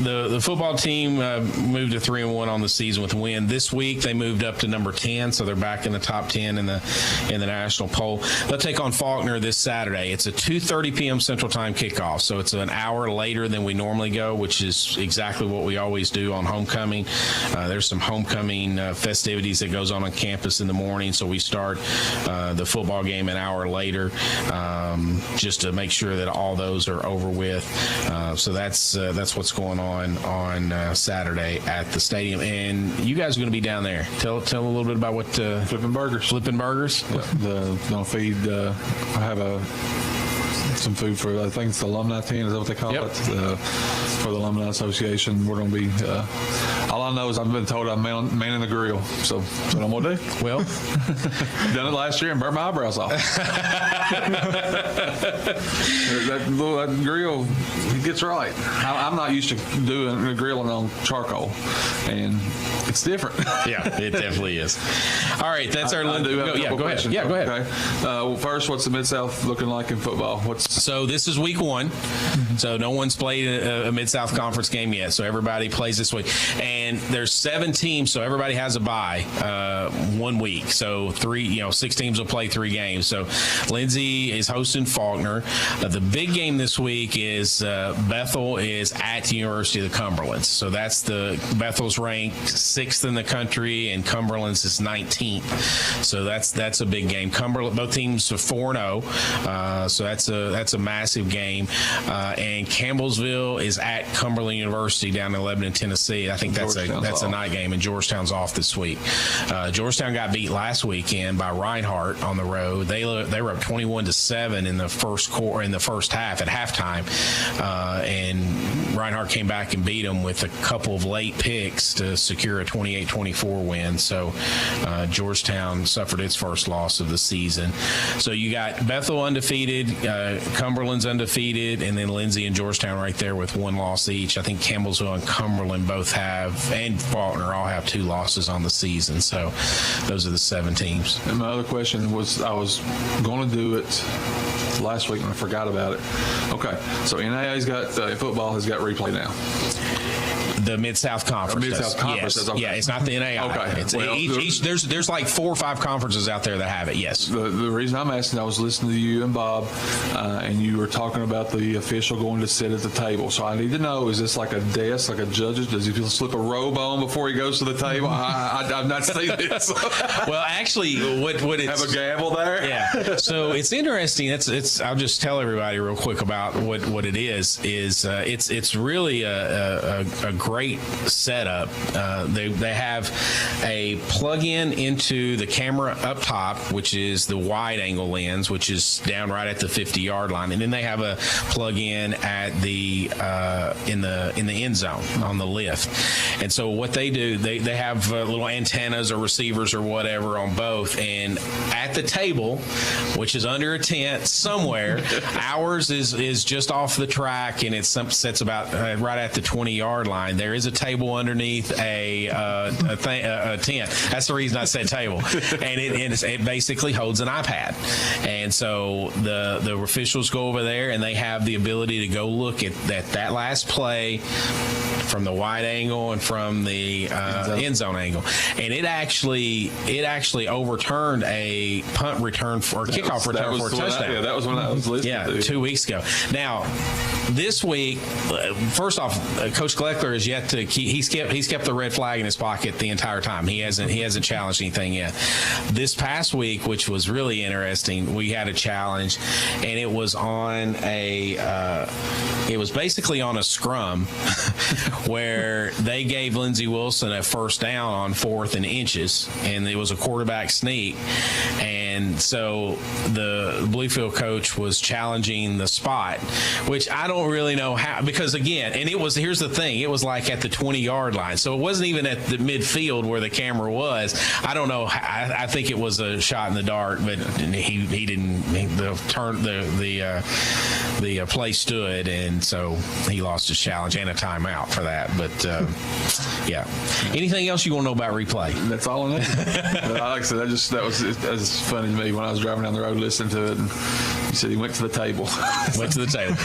Speaker 1: the football team moved to 3-1 on the season with a win. This week they moved up to number 10, so they're back in the top 10 in the national poll. They'll take on Faulkner this Saturday. It's a 2:30 p.m. Central Time kickoff, so it's an hour later than we normally go, which is exactly what we always do on homecoming. There's some homecoming festivities that goes on campus in the morning, so we start the football game an hour later, just to make sure that all those are over with. So that's what's going on Saturday at the stadium. And you guys are going to be down there. Tell a little bit about what
Speaker 3: Flipping Burgers.
Speaker 1: Flipping Burgers.
Speaker 3: They'll feed. I have some food for, I think it's the alumni team, is that what they call it? For the Alumni Association. We're going to be, all I know is I've been told I'm manning the grill, so that's what I'm going to do.
Speaker 1: Well,
Speaker 3: done it last year and burnt my eyebrows off. that grill, it gets right. I'm not used to doing the grilling on charcoal, and it's different.
Speaker 1: Yeah, it definitely is. All right, that's our.
Speaker 3: Go ahead.
Speaker 1: Questions. Yeah, go ahead.
Speaker 3: Okay. Well, first, what's the Mid-South looking like in football?
Speaker 1: So this is week 1. So no one's played a Mid-South Conference game yet. So everybody plays this week. And there's 7 teams, so everybody has a bye 1 week. So 6 teams will play 3 games. So Lindsey is hosting Faulkner. The The big game this week is Bethel is at the University of the Cumberlands. So Bethel's ranked 6th in the country, and Cumberland's is 19th. So that's a big game. Both teams are 4-0, so that's a massive game. And Campbellsville is at Cumberland University down in Lebanon, Tennessee. I think that's a night game, and Georgetown's off this week. Georgetown got beat last weekend by Reinhardt on the road. They were up 21-7 in the first half at halftime, and Reinhardt came back and beat them with a couple of late picks to secure a 28-24 win. So Georgetown suffered its first loss of the season. So you got Bethel undefeated, Cumberland's undefeated, and then Lindsay and Georgetown right there with 1 loss each. I think Campbellsville and Cumberland both have, and Faulkner all have 2 losses on the season. So those are the 7 teams.
Speaker 3: And my other question was, I was going to do it last week and I forgot about it. Okay, so NAIA's got football has got replay now.
Speaker 1: The Mid-South Conference.
Speaker 3: Mid-South Conference.
Speaker 1: Yes.
Speaker 3: Okay.
Speaker 1: Yeah, it's not the NAIA.
Speaker 3: Okay.
Speaker 1: It's there's like 4 or 5 conferences out there that have it. Yes.
Speaker 3: The reason I'm asking, I was listening to you and Bob, and you were talking about the official going to sit at the table. So I need to know: is this like a desk, like a judge's? Does he slip a robe on before he goes to the table? I've not seen this.
Speaker 1: Well, actually, what it's
Speaker 3: have a gavel there?
Speaker 1: Yeah. So it's interesting. It's. I'll just tell everybody real quick about what it is. It's really a great setup. They have a plug-in into the camera up top, which is the wide-angle lens, which is down right at the 50-yard line, and then they have a plug-in at the in the end zone on the lift. And so what they do, they have little antennas or receivers or whatever on both, and at the table, which is under a tent somewhere, ours is just off the track, and it sits about right at the 20-yard line. There is a table underneath a tent. That's the reason I said table. And it basically holds an iPad. And so the officials go over there, and they have the ability to go look at that last play from the wide angle and from the end zone angle. And it actually overturned a punt return or kickoff return for a touchdown.
Speaker 3: That was when I was listening to
Speaker 1: 2 weeks ago. Now, this week, first off, Coach Gleckler has yet to he's kept the red flag in his pocket the entire time. He hasn't challenged anything yet. This past week, which was really interesting, we had a challenge, and it was on it was basically on a scrum where they gave Lindsey Wilson a first down on 4th and inches, and it was a quarterback sneak. And so the Bluefield coach was challenging the spot, which I don't really know how, because again, and here's the thing, it was like at the 20-yard line. So it wasn't even at the midfield where the camera was. I don't know. I think it was a shot in the dark, but he didn't. The play stood, and so he lost his challenge and a timeout for that. But yeah. Anything else you want to know about replay?
Speaker 3: That's all I know. Like I said, that was funny to me when I was driving down the road listening to it. And he said he went to the table.
Speaker 1: Went to the table.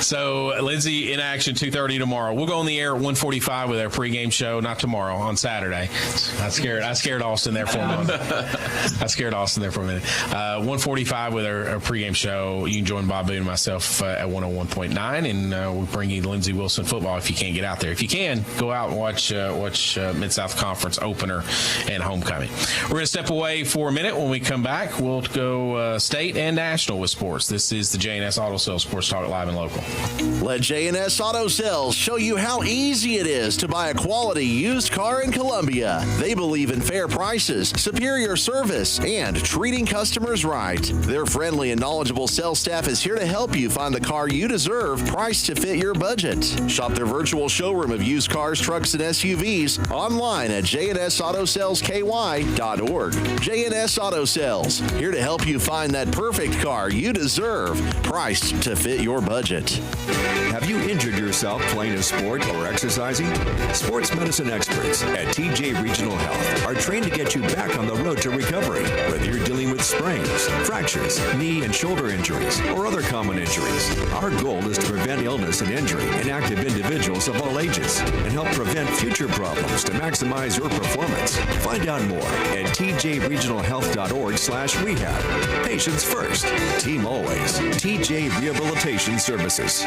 Speaker 1: So, Lindsay in action 2:30 tomorrow. We'll go on the air at 1:45 with our pregame show. Not tomorrow, on Saturday. I scared Austin there for a minute. 1:45 with our pregame show. You can join Bob Boone and myself at 101.9, and we'll bring you Lindsey Wilson football if you can't get out there. If you can, go out and watch Mid-South Conference opener and homecoming. We're going to step away for a minute. When we come back, we'll go state and national with sports. This is the J&S Auto Sales Sports Talk Live and Local.
Speaker 9: Let J&S Auto Sales show you how easy it is to buy a quality used car in Columbia. They believe in fair prices, superior service, and treating customers right. Their friendly and knowledgeable sales staff is here to help you find the car you deserve, priced to fit your budget. Shop their virtual showroom of used cars, trucks, and SUVs online at jnsautosalesky.org. J&S Auto Sales, here to help you find that perfect car you deserve, priced to fit your budget.
Speaker 8: Have you injured yourself playing a sport or exercising? Sports medicine experts at TJ Regional Health are trained to get you back on the road to recovery, whether you're dealing with sprains, fractures, knee and shoulder injuries, or other common injuries. Our goal is to prevent illness and injury in active individuals of all ages and help prevent future problems to maximize your performance. Find out more at tjregionalhealth.org/rehab. Patients first, team always. TJ Rehabilitation Services.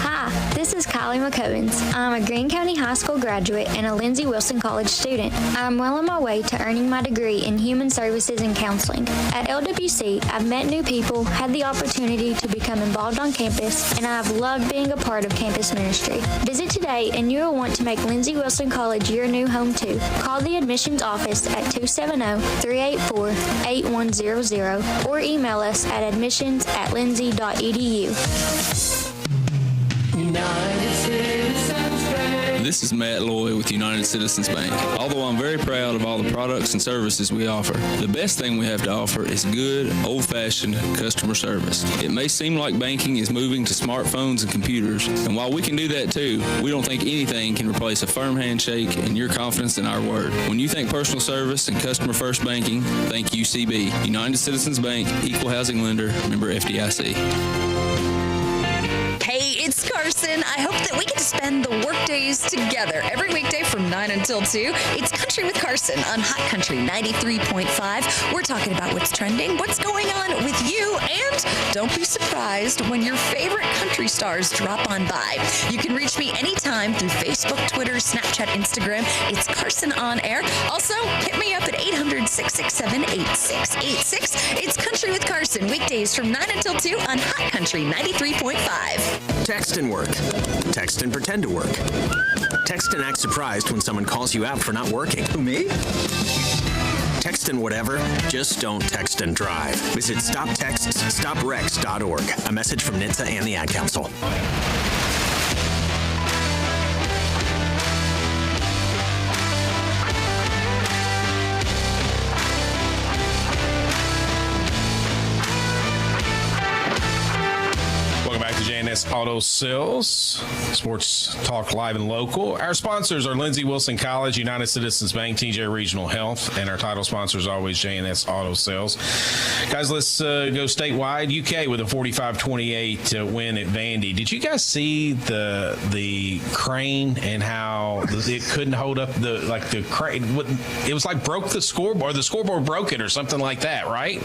Speaker 7: Hi, this is Kylie McCovens. I'm a Greene County High School graduate and a Lindsey Wilson College student. I'm well on my way to earning my degree in Human Services and Counseling. At LWC, I've met new people, had the opportunity to become involved on campus, and I've loved being a part of campus ministry. Visit today and you will want to make Lindsey Wilson College your new home too. Call the admissions office at 270-384-8100 or email us at admissions@lindsey.edu.
Speaker 6: This is Matt Loy with United Citizens Bank. Although I'm very proud of all the products and services we offer, the best thing we have to offer is good, old-fashioned customer service. It may seem like banking is moving to smartphones and computers, and while we can do that too, we don't think anything can replace a firm handshake and your confidence in our word. When you think personal service and customer-first banking, think UCB. United Citizens Bank, Equal Housing Lender, member FDIC.
Speaker 12: Hey, it's Carson. I hope that we get to spend the work days together every weekday from 9 until 2. It's Country with Carson on Hot Country 93.5. We're talking about what's trending, what's going on with you, and don't be surprised when your favorite country stars drop on by. You can reach me anytime through Facebook, Twitter, Snapchat, Instagram. It's Carson on Air. Also, hit me up at 800-667-8686. It's Country with Carson, weekdays from 9 until 2 on Hot Country 93.5.
Speaker 13: Text and work. Text and pretend to work. Text and act surprised when someone calls you out for not working. Who, me? Text and whatever, just don't text and drive. Visit StopTextsStopWrecks.org. A message from NHTSA and the Ad Council.
Speaker 1: JNS Auto Sales, Sports Talk Live and Local. Our sponsors are Lindsey Wilson College, United Citizens Bank, TJ Regional Health, and our title sponsor is always JNS Auto Sales. Guys, let's go statewide. UK with a 45-28 win at Vandy. Did you guys see the crane and how it couldn't hold up the crane? It was like broke the scoreboard, or the scoreboard broke it or something like that, right?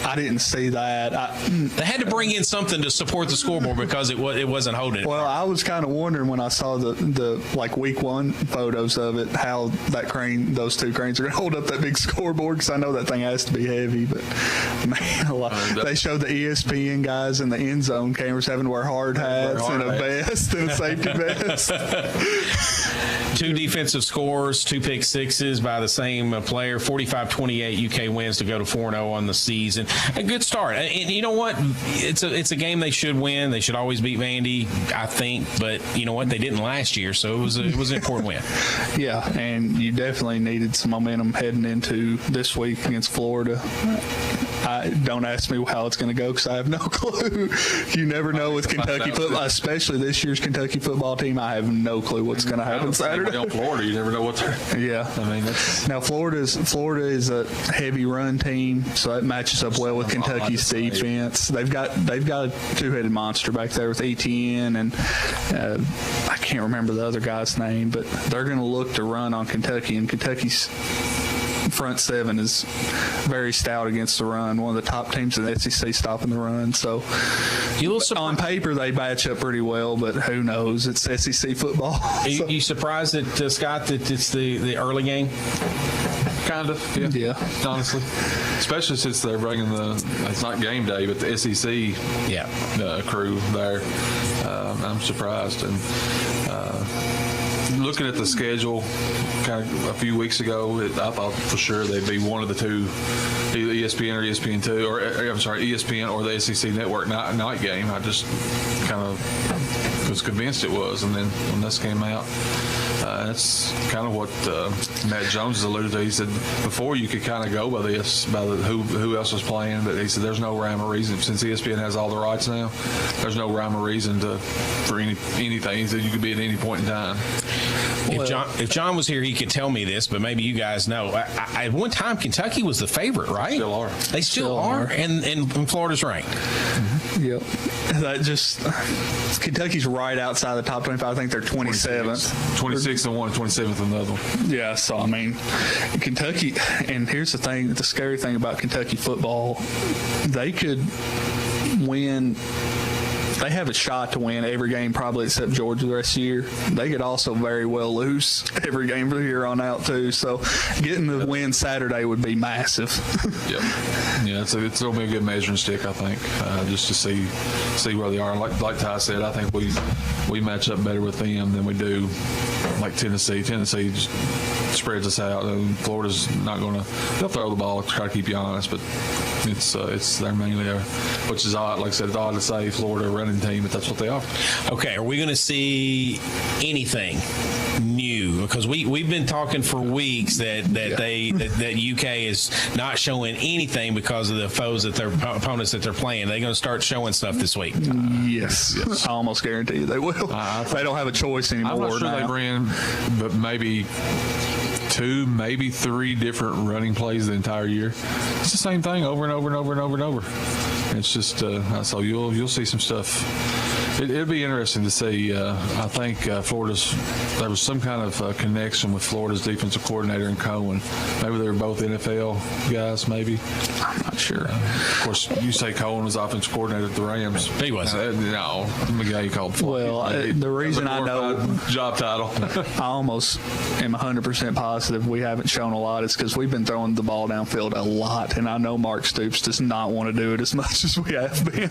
Speaker 5: I didn't see that.
Speaker 1: They had to bring in something to support the scoreboard because it wasn't holding it.
Speaker 5: Well, I was kind of wondering when I saw the like week one photos of it, how that crane, those two cranes are going to hold up that big scoreboard, because I know that thing has to be heavy. But man, they showed the ESPN guys in the end zone cameras having to wear hard hats and a vest and a safety vest.
Speaker 1: 2 defensive scores, 2 pick sixes by the same player. 45-28 UK wins to go to 4-0 on the season. A good start. And you know what? It's a game they should win. They should always beat Vandy, I think. But you know what? They didn't last year, so it was an important win.
Speaker 5: Yeah, and you definitely needed some momentum heading into this week against Florida. Don't ask me how it's going to go, because I have no clue. You never know with Kentucky football, especially this year's Kentucky football team. I have no clue what's going to happen Saturday.
Speaker 3: On Florida, you never know what they're.
Speaker 5: Yeah,
Speaker 3: I mean,
Speaker 5: now Florida is a heavy run team, so that matches up well with Kentucky's defense. They've got a two-headed monster back there with Etienne, and I can't remember the other guy's name, but they're going to look to run on Kentucky, and Kentucky's front seven is very stout against the run. One of the top teams in the SEC stopping the run. So on paper they match up pretty well, but who knows? It's SEC football.
Speaker 1: Are you surprised that Scott, that it's the early game?
Speaker 3: Kind of, yeah. Honestly, especially since they're bringing it's not game day, but the SEC crew there. I'm surprised. And looking at the schedule kind of a few weeks ago, I thought for sure they'd be one of the two, either ESPN or ESPN2, or I'm sorry, ESPN or the SEC Network night game. I just kind of was convinced it was, and then when this came out, That's kind of what Matt Jones has alluded to. He said before you could kind of go by this, by who else was playing, but he said there's no rhyme or reason. Since ESPN has all the rights now, there's no rhyme or reason for anything. He said you could be at any point in time.
Speaker 1: If John was here, he could tell me this, but maybe you guys know. At one time, Kentucky was the favorite, right?
Speaker 3: Still are.
Speaker 1: They still are, and Florida's ranked.
Speaker 5: Mm-hmm. Yep. That just Kentucky's right outside the top 25. I think they're 27th.
Speaker 3: 26th and 1, 27th and another one.
Speaker 5: Yeah, so I mean, Kentucky, and here's the thing, the scary thing about Kentucky football, they could win. They have a shot to win every game, probably except Georgia the rest of the year. They could also very well lose every game from here on out, too. So getting the win Saturday would be massive.
Speaker 3: Yeah, it's going to be a good measuring stick, I think, just to see where they are. Like Ty said, I think we match up better with them than we do like Tennessee. Tennessee just spreads us out, and Florida's not going to. They'll throw the ball to try to keep you honest, but it's they're mainly there, which is odd. Like I said, it's odd to say Florida running team, but that's what they are.
Speaker 1: Okay, are we going to see anything new? Because we've been talking for weeks that UK is not showing anything because of the foes that their opponents that they're playing. They're going to start showing stuff this week.
Speaker 5: Yes. I almost guarantee you they will. They don't have a choice anymore.
Speaker 3: I'm not sure
Speaker 5: now.
Speaker 3: they ran, but maybe 2, maybe 3 different running plays the entire year. It's the same thing over and over and over and over and over. It's just so you'll see some stuff. It'll be interesting to see. I think there was some kind of connection with Florida's defensive coordinator and Cohen. Maybe they were both NFL guys. Maybe
Speaker 5: I'm not sure.
Speaker 3: Of course, you say Cohen was offensive coordinator at the Rams.
Speaker 1: He wasn't.
Speaker 3: No, the guy you called.
Speaker 5: Well, the reason I know
Speaker 3: job title.
Speaker 5: I almost am 100% positive we haven't shown a lot is because we've been throwing the ball downfield a lot, and I know Mark Stoops does not want to do it as much as we have been.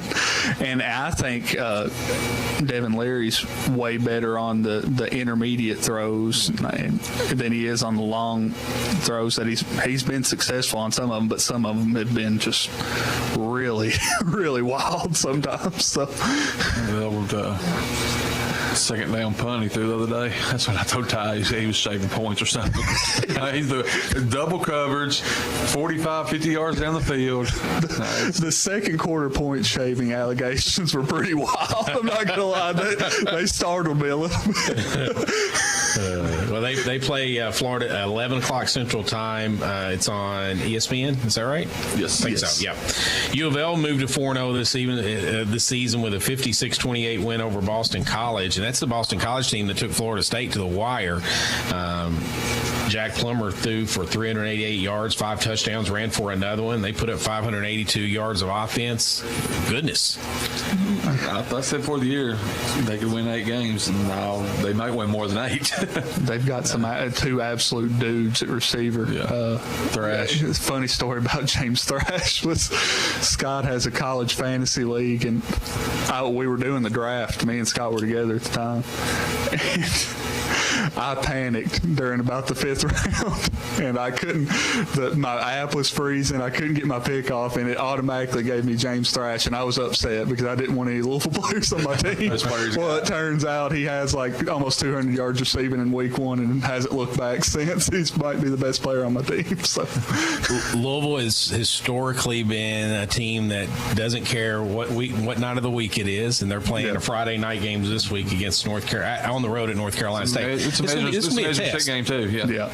Speaker 5: And I think Devin Leary's way better on the intermediate throws than he is on the long throws. That he's been successful on some of them, but some of them have been just really, really wild sometimes. So.
Speaker 3: Second down punt he threw the other day. That's when I told Ty he was shaving points or something. He's the double coverage, 45, 50 yards down the field.
Speaker 5: The second quarter point shaving allegations were pretty wild. I'm not going to lie. They startled me a little bit.
Speaker 1: Well, they play Florida at 11 o'clock Central Time. It's on ESPN. Is that right?
Speaker 3: Yes.
Speaker 1: I think so, yeah. U of L moved to 4-0 this season with a 56-28 win over Boston College. And that's the Boston College team that took Florida State to the wire. Jack Plummer threw for 388 yards, 5 touchdowns, ran for another one. They put up 582 yards of offense. Goodness.
Speaker 3: I said for the year they could win 8 games, and now they might win more than 8.
Speaker 5: They've got some 2 absolute dudes at receiver.
Speaker 3: Yeah. Thrash.
Speaker 5: It's a funny story about James Thrash was Scott has a college fantasy league, and we were doing the draft. Me and Scott were together at the time. And I panicked during about the 5th round, and I couldn't. My app was freezing. I couldn't get my pick off, and it automatically gave me James Thrash, and I was upset because I didn't want any Louisville players on my team. Well, it turns out he has like almost 200 yards receiving in week 1, and hasn't looked back since. He might be the best player on my team. So
Speaker 1: Louisville has historically been a team that doesn't care what night of the week it is, and they're playing a Friday night games this week against North Carolina on the road at North Carolina State.
Speaker 3: It's a measure game too. Yeah.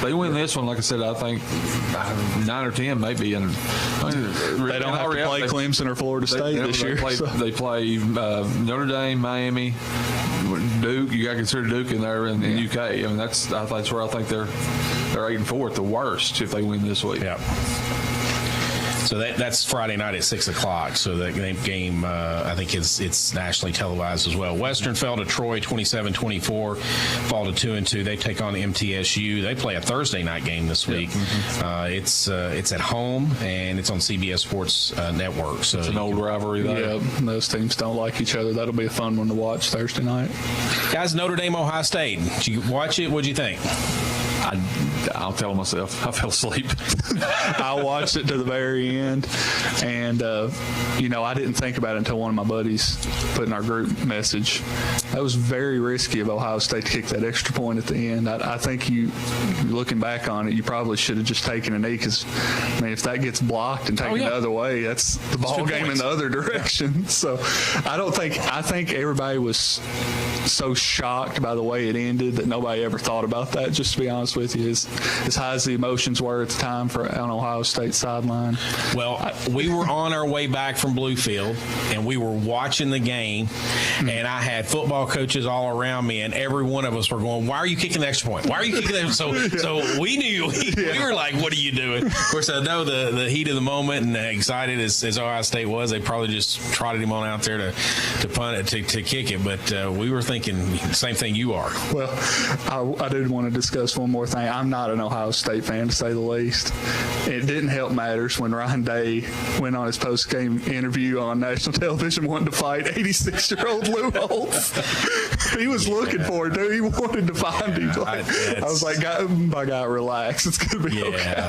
Speaker 3: They win this one, like I said. I think 9 or 10 maybe. And
Speaker 5: they don't have to play Clemson or Florida State this year.
Speaker 3: They play Notre Dame, Miami, Duke. You got to consider Duke in there in UK. I mean, that's where I think they're 8-4 at the worst if they win this week.
Speaker 1: Yeah. So that's Friday night at 6 o'clock. So that game, I think it's nationally televised as well. Western fell to Troy 27-24, fall to 2-2. They take on MTSU. They play a Thursday night game this week. It's at home, and it's on CBS Sports Network. So
Speaker 3: it's an old rivalry there.
Speaker 5: Yeah, those teams don't like each other. That'll be a fun one to watch Thursday night.
Speaker 1: Guys, Notre Dame, Ohio State. Did you watch it? What'd you think?
Speaker 3: I'll tell myself I fell asleep.
Speaker 5: I watched it to the very end, and I didn't think about it until one of my buddies put in our group message. That was very risky of Ohio State to kick that extra point at the end. I think looking back on it, you probably should have just taken a knee, because if that gets blocked and taken the other way, that's the ball game in the other direction. So I think everybody was so shocked by the way it ended that nobody ever thought about that, just to be honest with you, as high as the emotions were at the time on Ohio State sideline.
Speaker 1: Well, we were on our way back from Bluefield, and we were watching the game, and I had football coaches all around me, and every one of us were going, "Why are you kicking the extra point? Why are you kicking that?" So we knew. We were like, "What are you doing?" Of course, I know the heat of the moment, and excited as Ohio State was, they probably just trotted him on out there to punt it, to kick it. But we were thinking the same thing you are.
Speaker 5: Well, I did want to discuss one more thing. I'm not an Ohio State fan, to say the least. It didn't help matters when Ryan Day went on his post-game interview on national television wanting to fight 86-year-old Lou Holtz. He was looking for it, dude. He wanted to find him. I was like, my guy, relax. It's going to be okay.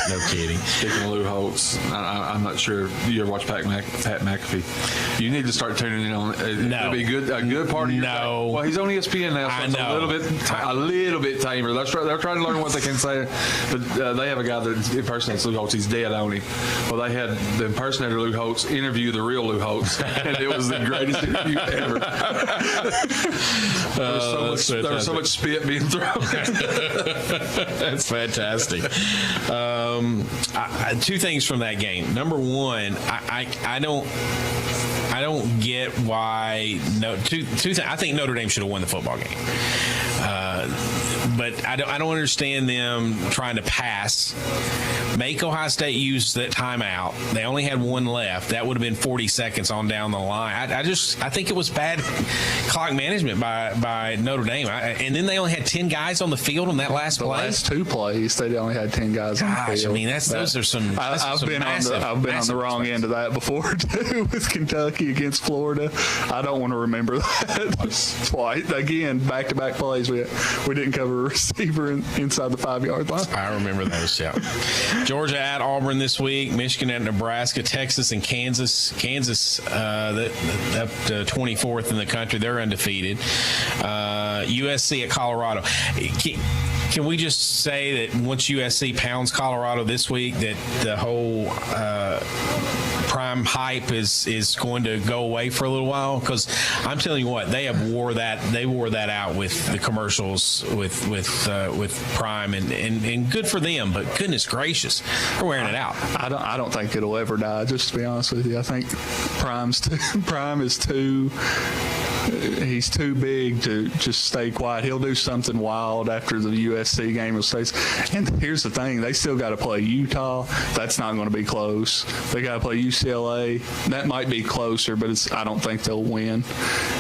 Speaker 1: No kidding.
Speaker 3: Speaking of Lou Holtz, I'm not sure you ever watch Pat McAfee. You need to start tuning in on. It'll be a good part of your day. Well, he's on ESPN now, so it's a little bit tamer. They're trying to learn what they can say, but they have a guy that impersonates Lou Holtz. He's dead on him. Well, they had the impersonator Lou Holtz interview the real Lou Holtz, and it was the greatest interview ever. There was so much spit being thrown.
Speaker 1: That's fantastic. Two things from that game. Number one, I don't get why. Two things. I think Notre Dame should have won the football game. But I don't understand them trying to pass. Make Ohio State use that timeout. They only had one left. That would have been 40 seconds on down the line. I think it was bad clock management by Notre Dame. And then they only had 10 guys on the field on that last play.
Speaker 5: The last two plays, they only had 10 guys on the field.
Speaker 1: I mean, those are some.
Speaker 5: I've been on the wrong end of that before too, with Kentucky against Florida. I don't want to remember that twice. Again, back-to-back plays. We didn't cover a receiver inside the 5-yard line.
Speaker 1: I remember those. Yeah. Georgia at Auburn this week. Michigan at Nebraska. Texas and Kansas. Kansas up to 24th in the country. They're undefeated. USC at Colorado. Can we just say that once USC pounds Colorado this week, that the whole Prime hype is going to go away for a little while? Because I'm telling you what, they wore that out with the commercials with Prime, and good for them. But goodness gracious, they're wearing it out.
Speaker 5: I don't think it'll ever die. Just to be honest with you, I think Prime is too. He's too big to just stay quiet. He'll do something wild after the USC game. And here's the thing: they still got to play Utah. That's not going to be close. They got to play UCLA. That might be closer, but I don't think they'll win.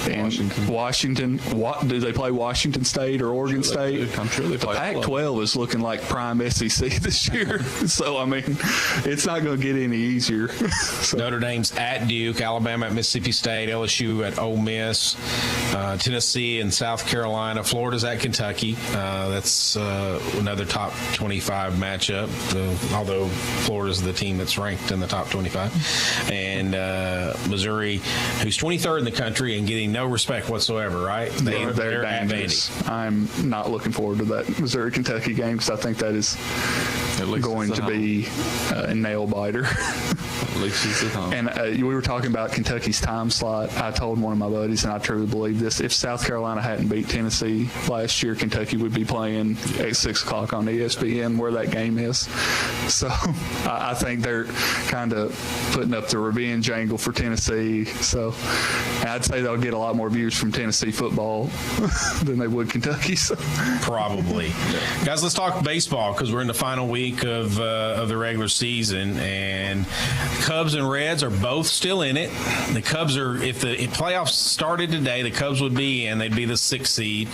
Speaker 5: And Washington. What do they play? Washington State or Oregon State?
Speaker 3: I'm sure they play.
Speaker 5: The Pac-12 is looking like Prime SEC this year. So I mean, it's not going to get any easier.
Speaker 1: Notre Dame's at Duke, Alabama at Mississippi State, LSU at Ole Miss. Tennessee and South Carolina. Florida's at Kentucky. That's another top 25 matchup, although Florida's the team that's ranked in the top 25. And Missouri, who's 23rd in the country and getting no respect whatsoever, right?
Speaker 5: They're dangerous. I'm not looking forward to that Missouri-Kentucky game, because I think that is going to be a nail-biter.
Speaker 3: At least he's at home.
Speaker 5: And we were talking about Kentucky's time slot. I told one of my buddies, and I truly believe this, if South Carolina hadn't beat Tennessee last year, Kentucky would be playing at 6 o'clock on ESPN, where that game is. So I think they're kind of putting up the revenge angle for Tennessee. So I'd say they'll get a lot more views from Tennessee football than they would Kentucky. So.
Speaker 1: Probably. Guys, let's talk baseball, because we're in the final week of the regular season, and Cubs and Reds are both still in it. The Cubs are, if playoffs started today, the Cubs would be in. They'd be the 6th seed.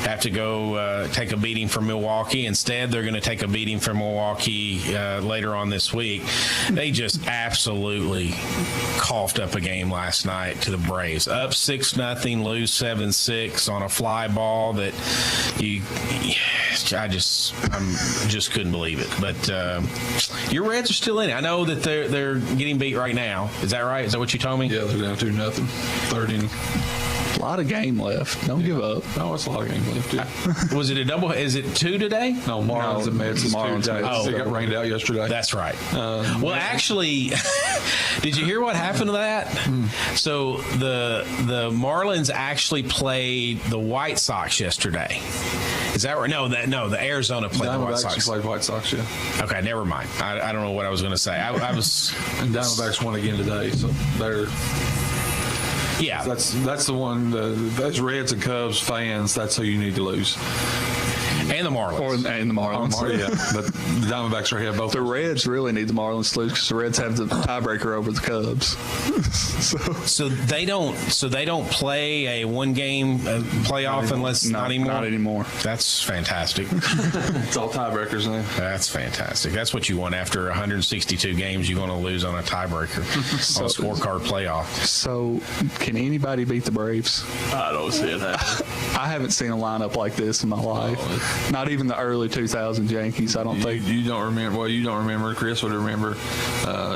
Speaker 1: Have to go take a beating from Milwaukee. Instead, they're going to take a beating from Milwaukee later on this week. They just absolutely coughed up a game last night to the Braves. Up 6-0, lose 7-6 on a fly ball that I just couldn't believe it. But your Reds are still in it. I know that they're getting beat right now. Is that right? Is that what you told me?
Speaker 3: Yeah, they're down 2-0. Third inning.
Speaker 5: A lot of game left. Don't give up.
Speaker 3: No, it's a lot of game left. Yeah.
Speaker 1: Was it a double? Is it 2 today?
Speaker 3: No, Marlins and Mets is 2 days.
Speaker 1: Oh,
Speaker 3: They got rained out yesterday.
Speaker 1: That's right. Well, actually, did you hear what happened to that? So the Marlins actually played the White Sox yesterday. Is that right? No, the Arizona played the White Sox.
Speaker 3: Played White Sox, yeah.
Speaker 1: Okay, never mind. I don't know what I was going to say. I was.
Speaker 3: And Diamondbacks won again today, so they're.
Speaker 1: Yeah,
Speaker 3: that's the one. Those Reds and Cubs fans, that's who you need to lose.
Speaker 1: And the Marlins.
Speaker 5: And the Marlins.
Speaker 3: Yeah, but the Diamondbacks are here both.
Speaker 5: The Reds really need the Marlins to lose because the Reds have the tiebreaker over the Cubs.
Speaker 1: So they don't play a one-game playoff unless not anymore.
Speaker 5: Not anymore.
Speaker 1: That's fantastic.
Speaker 3: It's all tiebreakers now.
Speaker 1: That's fantastic. That's what you want after 162 games. You're going to lose on a tiebreaker on a scorecard playoff.
Speaker 5: So, can anybody beat the Braves?
Speaker 3: I don't see it happening.
Speaker 5: I haven't seen a lineup like this in my life. Not even the early 2000s Yankees. I don't think
Speaker 3: you don't remember. Well, you don't remember. Chris would remember.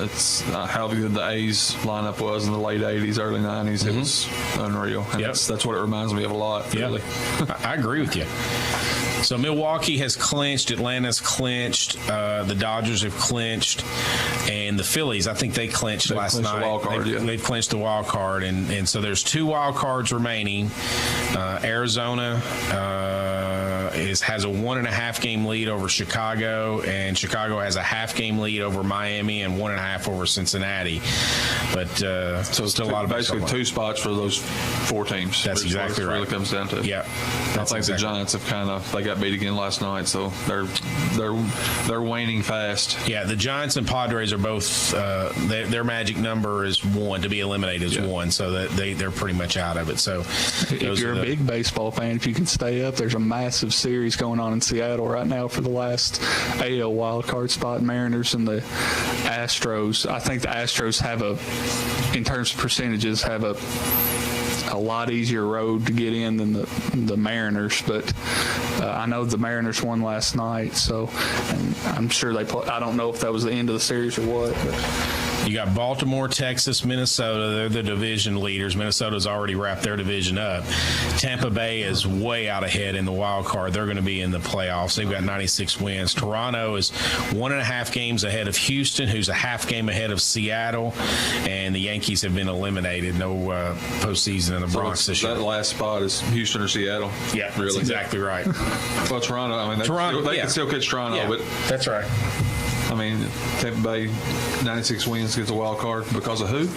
Speaker 3: It's how good the A's lineup was in the late 80s, early 90s. It was unreal. And that's what it reminds me of a lot. Really.
Speaker 1: I agree with you. So Milwaukee has clinched, Atlanta's clinched, the Dodgers have clinched, and the Phillies, I think they clinched last night. They've clinched the wild card, and so there's 2 wild cards remaining. Arizona has a 1.5 game lead over Chicago, and Chicago has a half game lead over Miami and 1.5 over Cincinnati. But so
Speaker 3: it's
Speaker 1: still a lot of
Speaker 3: basically 2 spots for those 4 teams.
Speaker 1: That's exactly right.
Speaker 3: It really comes down to.
Speaker 1: Yeah,
Speaker 3: I think the Giants have they got beat again last night, so they're waning fast.
Speaker 1: Yeah, the Giants and Padres are both their magic number is 1 to be eliminated is 1, so that they're pretty much out of it. So
Speaker 5: if you're a big baseball fan, if you can stay up, there's a massive series going on in Seattle right now for the last AL wild card spot. Mariners and the Astros. I think the Astros in terms of percentages, have a lot easier road to get in than the Mariners, but I know the Mariners won last night, so and I'm sure they play. I don't know if that was the end of the series or what. But.
Speaker 1: You got Baltimore, Texas, Minnesota. They're the division leaders. Minnesota's already wrapped their division up. Tampa Bay is way out ahead in the wild card. They're going to be in the playoffs. They've got 96 wins. Toronto is 1.5 games ahead of Houston, who's a half game ahead of Seattle. And the Yankees have been eliminated. No postseason in the Bronx this year.
Speaker 3: That last spot is Houston or Seattle.
Speaker 1: Yeah, really. That's exactly right.
Speaker 3: Well, Toronto, I mean, they can still catch Toronto, but
Speaker 1: that's right.
Speaker 3: I mean, Tampa Bay, 96 wins, gets a wild card because of who?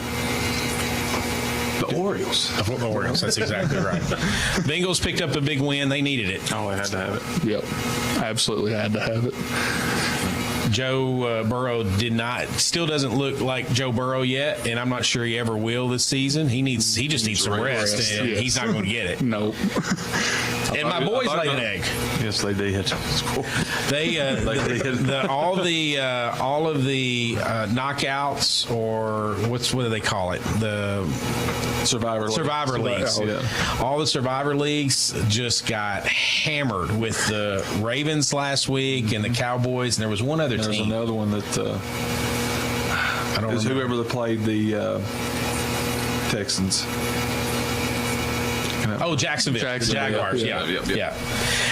Speaker 3: The Orioles.
Speaker 1: The Orioles, that's exactly right. Bengals picked up a big win. They needed it.
Speaker 3: Oh, they had to have it.
Speaker 5: Yep, absolutely had to have it.
Speaker 1: Joe Burrow still doesn't look like Joe Burrow yet, and I'm not sure he ever will this season. He just needs some rest, and he's not going to get it.
Speaker 5: Nope.
Speaker 1: And my boys laid an egg.
Speaker 3: Yes, they did.
Speaker 1: They all of the knockouts, or what do they call it? The
Speaker 3: Survivor
Speaker 1: leagues.
Speaker 3: Yeah.
Speaker 1: All the Survivor leagues just got hammered with the Ravens last week and the Cowboys, and there was one other
Speaker 3: team. There's another one that
Speaker 1: I don't know.
Speaker 3: Whoever that played the Texans.
Speaker 1: Oh, Jacksonville. Jaguars. Yeah.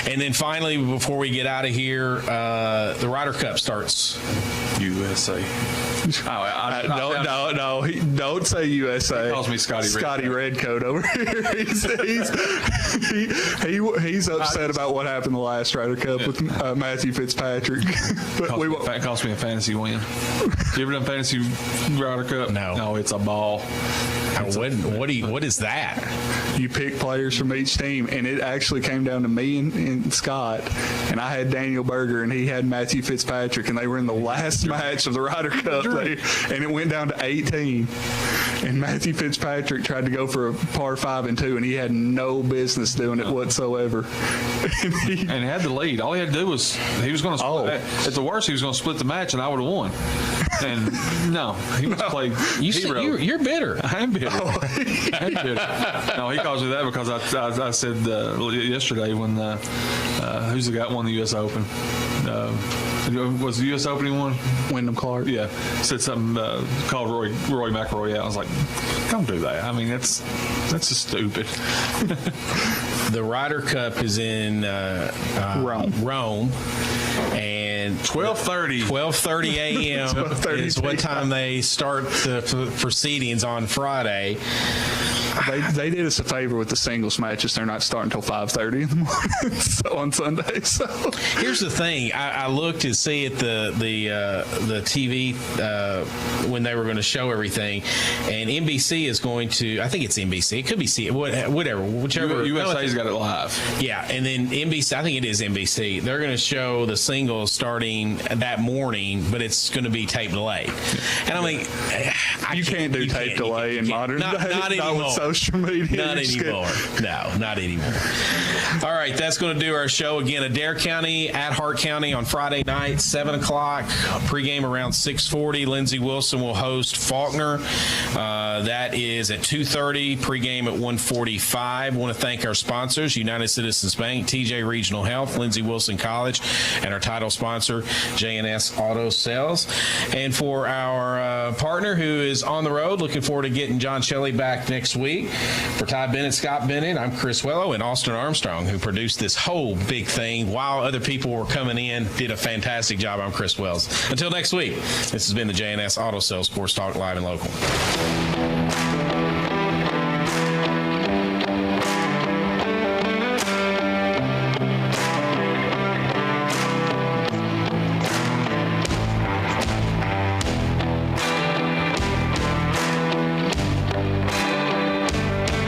Speaker 1: And then finally, before we get out of here, the Ryder Cup starts.
Speaker 3: USA.
Speaker 5: No, don't say USA.
Speaker 3: He calls me Scotty
Speaker 5: Redcoat over here. He's upset about what happened the last Ryder Cup with Matthew Fitzpatrick.
Speaker 3: But cost me a fantasy win. You ever done fantasy Ryder Cup? No, it's a ball.
Speaker 1: What is that?
Speaker 5: You pick players from each team, and it actually came down to me and Scott, and I had Daniel Berger, and he had Matthew Fitzpatrick, and they were in the last match of the Ryder Cup. and it went down to 18. And Matthew Fitzpatrick tried to go for a par 5 and 2, and he had no business doing it whatsoever.
Speaker 3: And he had the lead. All he had to do was he was going to. At the worst, he was going to split the match, and I would have won. And no, he was played.
Speaker 1: You're bitter.
Speaker 3: I am bitter. I'm bitter. No, he calls me that because I said yesterday when who's the guy who won the U.S. Open? Was the U.S. Open he won?
Speaker 5: Wyndham Clark.
Speaker 3: Yeah, said something. Called Roy McIlroy out. I was like, don't do that. I mean, that's just stupid.
Speaker 1: The Ryder Cup is in Rome, and 12:30 a.m. is what time they start the proceedings on Friday.
Speaker 5: They did us a favor with the singles matches. They're not starting until 5:30 in the morning on Sunday. So
Speaker 1: here's the thing: I looked to see at the TV when they were going to show everything, and NBC is going to. I think it's NBC. It could be whatever, whichever.
Speaker 3: USA's got it live.
Speaker 1: Yeah, and then NBC. I think it is NBC. They're going to show the singles starting that morning, but it's going to be tape delayed. And I mean,
Speaker 5: you can't do tape delay in modern days.
Speaker 1: Not anymore.
Speaker 5: With social media.
Speaker 1: Not anymore. No, not anymore. All right, that's going to do our show again. Adair County at Hart County on Friday night, 7 o'clock. Pregame around 6:40. Lindsey Wilson will host Faulkner. That is at 2:30. Pregame at 1:45. I want to thank our sponsors: United Citizens Bank, TJ Regional Health, Lindsey Wilson College, and our title sponsor, J&S Auto Sales. And for our partner who is on the road, looking forward to getting John Shelley back next week. For Ty Bennett, Scott Bennett, I'm Chris Wello, and Austin Armstrong, who produced this whole big thing while other people were coming in, did a fantastic job. I'm Chris Wells. Until next week, this has been the J&S Auto Sales Sports Talk Live and Local.